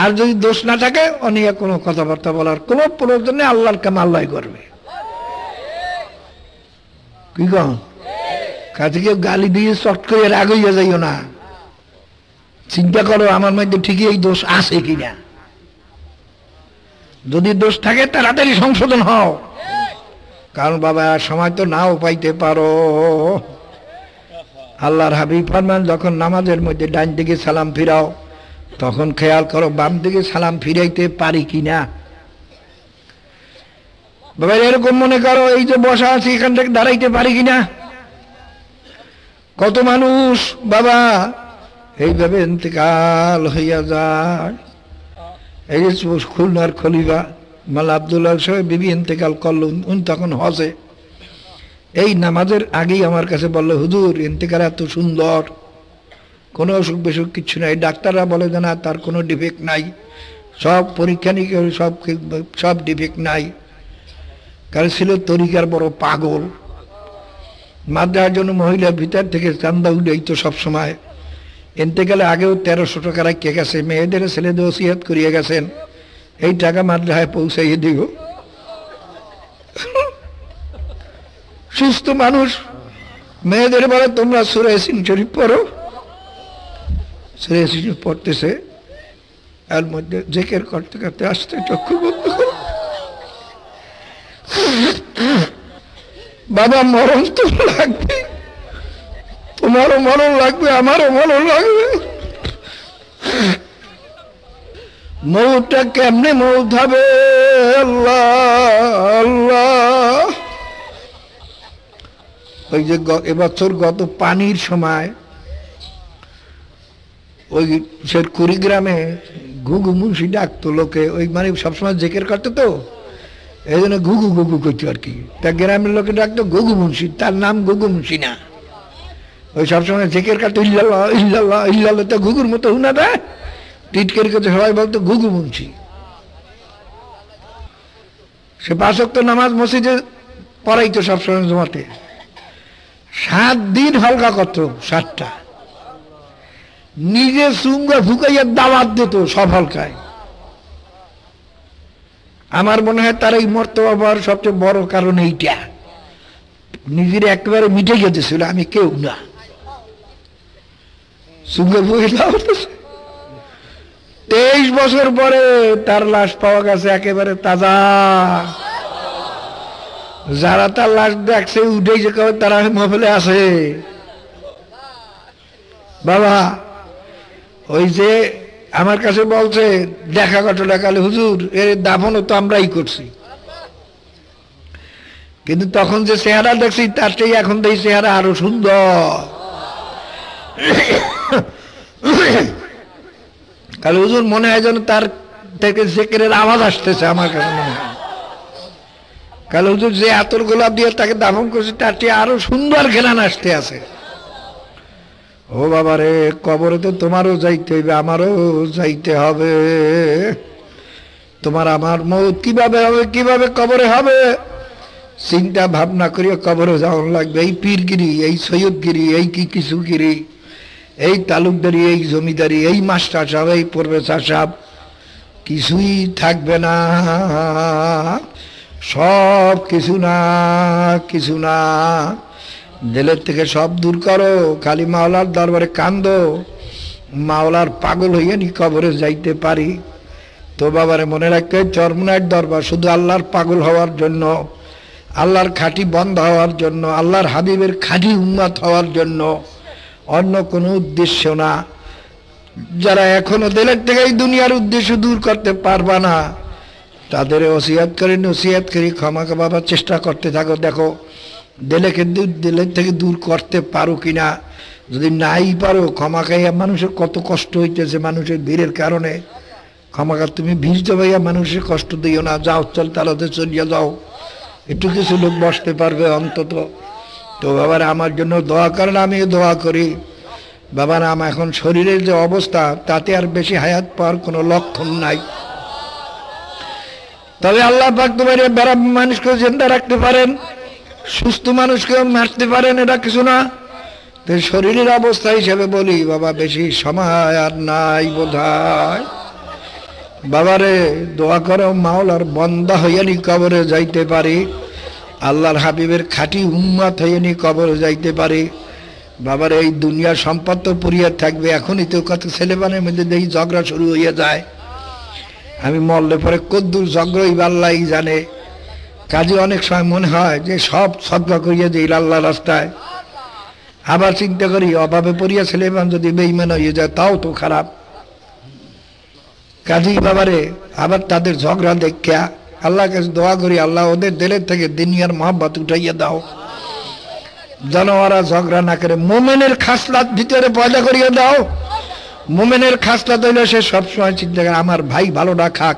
আর যদি দোষ না থাকে অনিয়া কোনো কথাবার্তা বলার কোনো প্রয়োজন নেই। আল্লাহর কাম আল্লাহ করবে। কি কন? কাছে কেউ গালি দিয়ে চট করে রাগ হইয়া যাইও না। চিন্তা করো আমার মধ্যে ঠিকই এই দোষ আছে কিনা। যদি দোষ থাকে তাড়াতাড়ি সংশোধন হও, কারণ বাবা সময় তো নাও পাইতে পারো। আল্লাহর হাবিব ফরমান, যখন নামাজের মধ্যে ডান দিকে সালাম ফিরাও তখন খেয়াল করো বাম দিকে সালাম ফিরাইতে পারি কিনা। বাবা এরকম মনে করো এই যে বসা আছি এখান থেকে দাঁড়াইতে পারি কিনা। কত মানুষ বাবা এইভাবে ইন্তেকাল হইয়া যায়। এই যে খুলনার খলিফা মাওলানা আব্দুল্লাহ সাহেব বিবি ইন্তেকাল করল, উনি তখন হজে। এই নামাজের আগেই আমার কাছে বললো, হুজুর ইন্তেকাল এত সুন্দর, কোনো অসুখ বিসুখ কিচ্ছু নাই, ডাক্তাররা বলে যে না তার কোনো ডিফেক্ট নাই, সব পরীক্ষা নিরীক্ষা সব ডিফেক্ট নাই। কারণ ছিল তরিকার বড় পাগল, মাদ্রাসার জন্য মহিলার ভিতর থেকে চান্দা উঠাইতো সবসময়। ইন্তেকালে আগেও 1300 টাকা রাখিয়ে গেছে, মেয়েদের ছেলেদের ওসিয়ত করিয়ে গেছেন এই টাকা মাদ্রাসায় পৌঁছাইয়ে দিও। সুস্থ মানুষ মেয়েদের বলে তোমরা সূরা ইয়াসিন শরীফ পড়ো, সূরা ইয়াসিন পড়তেছে, এর মধ্যে জিকির করতে করতে আসতে চক্ষু বন্ধ করো। বাবা মরণ তো লাগবে, তোমারও মরণ লাগবে, আমারও মরণ লাগবে। মৌতটা কেমনে মৌত হবে? আল্লাহ আল্লাহ। ওই যে এবছর গত পানির সময় ওই সে কুড়িগ্রামে ঘুঘু মুন্সি ডাকতো লোকে, ওই মানে সবসময় জেকের করতো তো, এই জন্য ঘুঘু ঘুঘু করতো আর কি। তা গ্রামের লোকে ডাকতো ঘুঘু মুন্সি, তার নাম ঘুঘু মুন্সি না। ওই সবসময় জেকের কাটতো ইল্লাল্লাহ ইল্লাল্লাহ ইল্লাল্লাহ, তো ঘুঘুর মতো হুনা দেয় টিটকারি করতে, সবাই বলতো ঘুঘু মুন্সি। সে 5 ওয়াক্ত নামাজ মসজিদে পড়াইতো সবসময় জমাতে, 7 দিন হলকা করতো 7টা, নিজে সুঙ্গা ফুকাইয়া দাওয়াত দিত সব হলকায়। আমার মনে হয় তার এই মর্তবা পাওয়ার সবচেয়ে বড় কারণ এইটা, নিজের একেবারে মিটে যেতেছিল আমি কেউ না, সুঙ্গা ফুকাই দাওয়াত। 23 বছর পরে তার লাশ পাওয়া গেছে একেবারে তাজা। যারা তার লাশ দেখছে উঠেছে তারা মহফিলে আছে। বাবা ওই যে আমার কাছে বলছে দেখা ঘটনা কালে, হুজুর এর দাফনও তো আমরাই করছি, কিন্তু তখন যে চেহারা দেখছি তার চেয়ে এখন এই চেহারা আরো সুন্দর। কালে হুজুর মনে হয় যেন তার থেকে জিকিরের আওয়াজ আসতেছে, আমার কাছে মনে হয়। কালে হুজুর যে আতর গোলাপ দিয়ে তাকে দাফন করছে তার চেয়ে আরো সুন্দর ঘ্রাণ আসতে আছে। ও বাবা রে, কবরে তো তোমারও যাইতে হইবে, আমারও যাইতে হবে। তোমার আমার মৌত কিভাবে হবে, কিভাবে কবরে হবে, চিন্তা ভাবনা করিয়া কবরে যাওয়া লাগবে। এই পীরগিরি, এই সৈয়দগিরি, এই কি কিছুগিরি, এই তালুকদারি, এই জমিদারি, এই মাস্টার সাহেব, এই প্রফেসর সাহেব, কিছুই থাকবে না। সব কিছু না, কিছু না। দিলের থেকে সব দূর করো, খালি মাওলার দরবারে কান্দো, মাওলার পাগল হইয়া নি কবরে যাইতে পারি। তো বাবারে মনে রাখতে, চরমনার দরবার শুধু আল্লাহর পাগল হওয়ার জন্য, আল্লাহর খাঁটি বন্ধ হওয়ার জন্য, আল্লাহর হাবিবের খাঁটি উম্মত হওয়ার জন্য, অন্য কোনো উদ্দেশ্য না। যারা এখনো দিলের থেকে এই দুনিয়ার উদ্দেশ্য দূর করতে পারবা না, তাদের ওসিয়াত করে নসিহাত করে ক্ষমা পাবার চেষ্টা করতে থাকো। দেখো দিলের থেকে দূর করতে পারো কিনা। যদি নাই পারো, ক্ষমা খাইয়া মানুষের কত কষ্ট হইতেছে মানুষের ভিড়ের কারণে, ক্ষমা তুমি ভিড় জমাইয়া মানুষের কষ্ট দিও না। যাও, চল তালাতে চলিয়া যাও, একটু কিছু লোক বসতে পারবে অন্তত। তো বাবার আমার জন্য দোয়া করেন, আমিও দোয়া করি। বাবার আমার এখন শরীরের যে অবস্থা, তাতে আর বেশি হায়াত পাওয়ার কোনো লক্ষণ নাই। তবে আল্লাহ পাক তোমার বেড়াম মানুষকেও জিন্দা রাখতে পারেন, সুস্থ মানুষকেও মারতে পারেন, এটা কিছু না। তো শরীরের অবস্থা হিসেবে বলি বাবা, বেশি সময় আর নাই বোধহয়। বাবারে দোয়া করো মাওলার বন্দা হইয়া নি কবরে যাইতে পারি, আল্লাহর হাবিবের খাঁটি উম্মত হইয়া নি কবরে যাইতে পারি। বাবার এই দুনিয়ার সম্পদ তো পুরিয়া থাকবে। এখনই তো কত ছেলেমানের মধ্যে দেখি ঝগড়া শুরু হইয়া যায়। আমি মরলে পরে কদ্দুর ঝগড়া আল্লাহ জানে। কাজে অনেক সময় মনে হয় যে সব সদকা করিয়া যে আল্লাহ রাস্তায়, আবার চিন্তা করি অভাবে পড়িয়া ছেলেমান যদি বেঈমান হয়ে যায় তাও তো খারাপ। কাজেই বাবারে আবার তাদের ঝগড়া দেখিয়া আল্লাহর কাছে দোয়া করি, আল্লাহ ওদের দিলের থেকে দুনিয়ার মহব্বত উঠাইয়া দাও, যেন ওরা ঝগড়া না করে। মোমেনের খাসলাত ভিতরে পয়দা করিয়া দাও। মোমেনের খাসলাত হইলে সে সবসময় চিন্তা করে আমার ভাই ভালোটা খাক,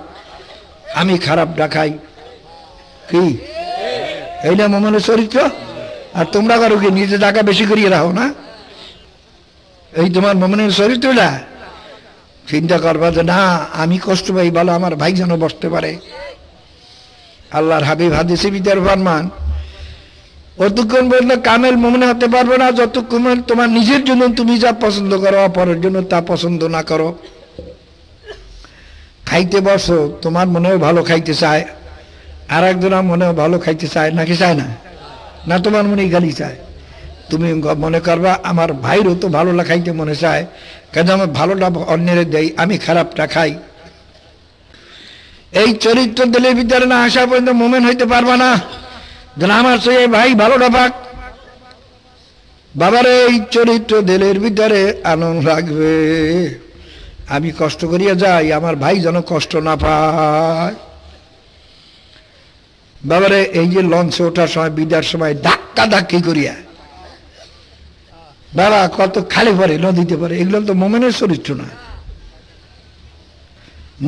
আমি খারাপটা খাই। কি এই না মোমেনের চরিত্র? আর তোমরা কারো কি নিজে টাকা বেশি করিয়ে রাখো না? এই তোমার মোমেনের চরিত্রটা? চিন্তা করবা যে না, আমি কষ্ট পাই, ভালো আমার ভাই যেন বসতে পারে। আল্লাহর হাবিব হাদিসে ভিতর ফরমান, অতক্ষণ পর্যন্ত কামেল মুমিন হতে পারবে না যতক্ষণ তোমার নিজের জন্য তুমি যা পছন্দ করো অপরের জন্য তা পছন্দ না করো। খাইতে বসো, তোমার মনেও ভালো খাইতে চায়, আর একজনের মনেও ভালো খাইতে চায় নাকি চায় না? না তোমার মনেই গালি চায়? তুমি মনে করবা আমার ভাইরও তো ভালোটা খাইতে মনে চায়, কেন আমার ভালোটা অন্যের দেই, আমি খারাপটা খাই। এই চরিত্র দিলের ভিতরে না আসা পর্যন্ত মোমেন হইতে পারবা না। যেন আমার সেই ভাই ভালোটা পাক। বাবার এই চরিত্র দিলের ভিতরে আনন্দ রাখবে, আমি কষ্ট করিয়া যাই, আমার ভাই যেন কষ্ট না পায়। বাবারে এই যে লঞ্চে ওঠার সময়, বিদার সময় ধাক্কা ধাক্কি করিয়া বাবা কত খালি পরে নদীতে পারে, এগুলো তো মোমেনের চরিত্র না।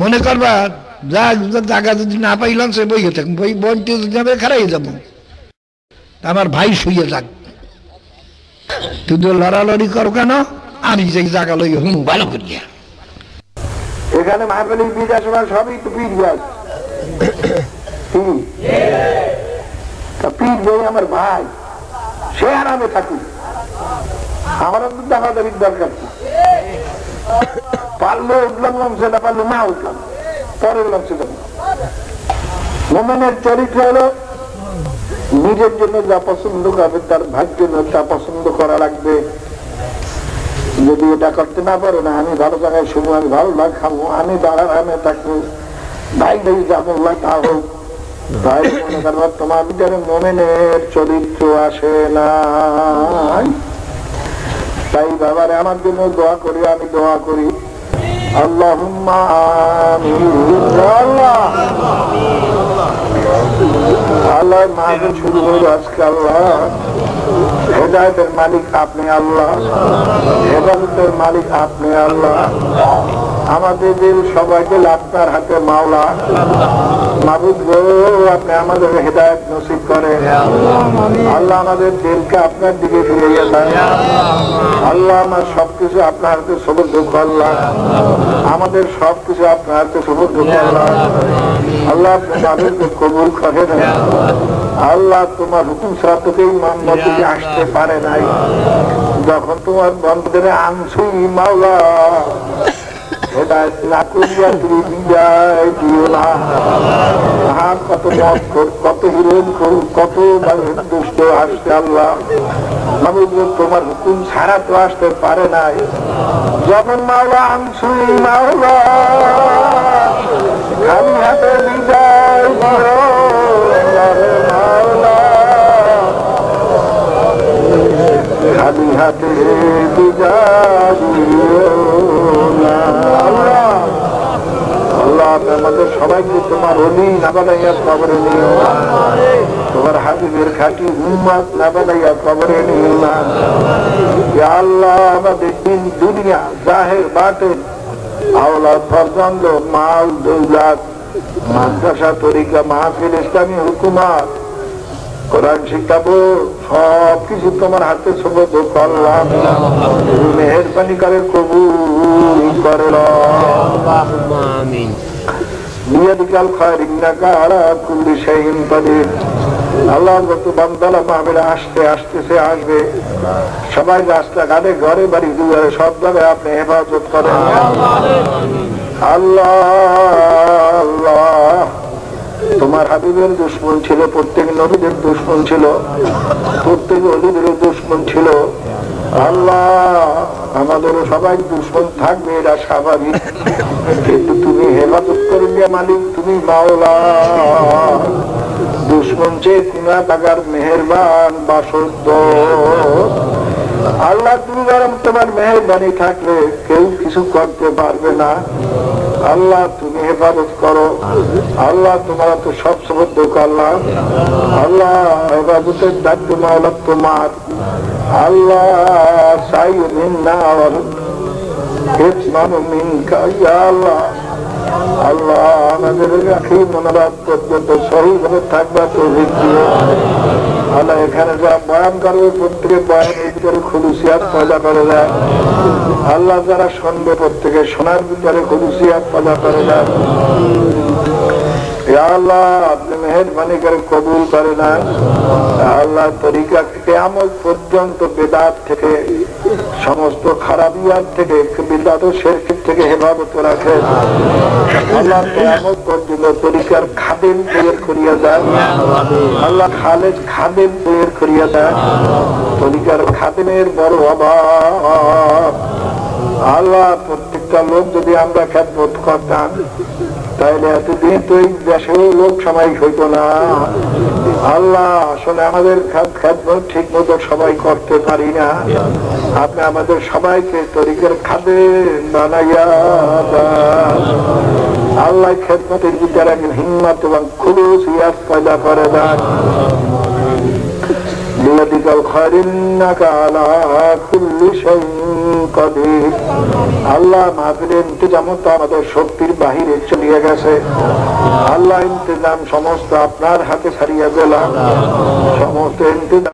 মনে করবা জায়গা যদি না পাই লঞ্চে বইয়ে থাকবো, বইতে যাবে খারাই যাবো, আমার ভাই শুয়ে যাক, তুই লড়ালড়ি করো কেন, আমি যে জায়গা লই হুম ভালো করিয়া। এখানে মাহফিলের বিদার সময় সবই তো পিঠ গাছ, পিঠ বই আমার ভাই, সে আরামে থাকুক, আমারও তো দাবাদাবির দরকার। পারলে উঠলাম লঞ্চে, না পারলে না উঠলাম, পরের লঞ্চে যাবো। মোমেনের চরিত্র হলো নিজের জন্য যা পছন্দ করবে তার ভাগ্যের জন্য তা পছন্দ করা লাগবে। যদি এটা করতে না পারে না, আমি ভালো জায়গায় শুনবো, আমি ভালো লাগ খাবো, আমি আরামে থাকবো, ভাই ভাই যাবো, তা হোক, তাই মনে করবো তোমার ভিতরে মোমেনের চরিত্র আসে না। তাই বাবারে আমার জন্য দোয়া করি, আমি দোয়া করি, আল্লাহুম্মা আমিন। আল্লাহ মাহফিল শুরু হলো আজকে, আল্লাহ হেদায়েতের মালিক আপনি, আল্লাহ হেদায়েতের মালিক আপনি, আল্লাহ আমাদের দিল সবাইকে আপনার হাতে মাওলা, মাবুদ গো আপনি আমাদের হেদায়েত নসিব করেন। আল্লাহ আমাদের দিলকে আপনার দিকে ফিরিয়ে দেন। আল্লাহ আমার সবকিছু আপনার হাতে সুবর্দ করলাম, আমাদের সবকিছু আপনার হাতে সুবর্দ করলাম। আল্লাহ আপনি আমাদেরকে কবুল করেন। আল্লাহ তোমার হুকুম ছাড়া তো কেউ মন্দিরে আসতে পারে নাই, যখন তোমার বন্ধুদের আনছুই মাওলা, হেদায়েত না করিয়া তুমি বিদায় দিও না। কত মত কত হিরোইন কত দুষ্ট আসছে, আল্লাহ তোমার হুকুম ছাড়া তো আসতে পারে নাই, যখন মাওলা আনছুই মাওলা খালি হাতে বিদায় দিও মাওলা, খালি হাতে বিদায় দিও না। আল্লাহ আমাদের সবাইকে তোমার অলি না বানাইয়া কবরে নিও না, তোমার হাবিবের খাঁটি উম্মত না বানাইয়া কবরে নিও না। আল্লাহ আমাদের দিন দুনিয়া জাহের বাতেন, আওলাদ ফরজন্দ, মাল দৌলত, মাদ্রাসা তরিকা, মাহফিল, ইসলামী হুকুমত, কোরআন শিক্ষাবো, সবকিছু তোমার হাতে সুবর্দ করলাম, মেহেরবানি করে কবুল করে বিয়াদিকাল খায়র ইন্নাকা আলা কুল্লি শাইইন কাদির। আল্লাহ যত বান্দারা মাহফিলে আসতেছে আসবে, সবাই রাস্তাঘাটে ঘরে বাড়ি দুয়ারে সব জায়গায় আপনি হেফাজত করেন। আল্লাহ আল্লাহ তোমার হাবিবের দুশ্মন ছিল, প্রত্যেক নবীদের দুশ্মন ছিল, প্রত্যেক অলিদের দুশ্মন ছিল। আল্লাহ আমাদেরও সবাই দুশ্মন থাকবে, এরা স্বাভাবিক, কিন্তু তুমি হেফাজত করবে মালিক, তুমি মাওলা। দুশ্মন চেয়ে কুনা টাকার মেহেরবান বাসুদ্ধ, আল্লাহ তুমি বরং তোমার মেহেরবানি থাকলে কেউ কিছু করতে পারবে না। আল্লাহ তুমি হেফাজত করো, আল্লাহ তোমার তো সব সুবর্দ করলাম। আল্লাহ হেফাজতের দায়িত্ব মাওলা তোমার। আল্লাহ চাই মিন্না মিনকা ইয়া আল্লাহ। আল্লাহ আমাদের রাখি মনোরাত পর্যন্ত সহিভাবে থাকবা তৌফিক দিও। আল্লাহ এখানে যারা বয়ান করবে প্রত্যেকে বয়ানের ভিতরে খুলুসিয়াত পয়দা করে দেয়। আল্লাহ যারা শুনবে প্রত্যেকে শোনার ভিতরে খুলুসিয়াত পয়দা করে দেয়। ইয়া আল্লাহ আপনি মেহেরবানি করে কবুল করে নেন। আল্লাহ তরিকা কিয়ামত পর্যন্ত বেদাত থেকে, সমস্ত খারাপিয়াত থেকে, বিদআত ও শিরক থেকে হেফাজত রাখেন। আল্লাহ কিয়ামত পর্যন্ত তরিকার খাদেম তৈরি করিয়া দেন। আল্লাহ খালেদ খাদেম তৈরি করিয়া দেন। তরিকার খাদেমের বড় অভাব। আল্লাহ প্রত্যেকটা লোক যদি আমরা খেদমত করতাম তাহলে এতদিন তো এই দেশেও লোক সবাই হইত না। আল্লাহ আসলে আমাদের খেদমত ঠিক মতো সবাই করতে পারি না। আপনি আমাদের সবাইকে তরিকার খাদেম বানাইয়া দেন। আল্লাহ খেদমতের ভিতরে হিম্মত এবং খুলুস ইয়াস পয়দা করে দেন। আল্লাহ মাহফিলের ইন্তজাম তো আমাদের শক্তির বাহিরে চলিয়ে গেছে। আল্লাহ ইন্তজাম সমস্ত আপনার হাতে ছাড়িয়ে দিলাম। সমস্ত ইন্তজাম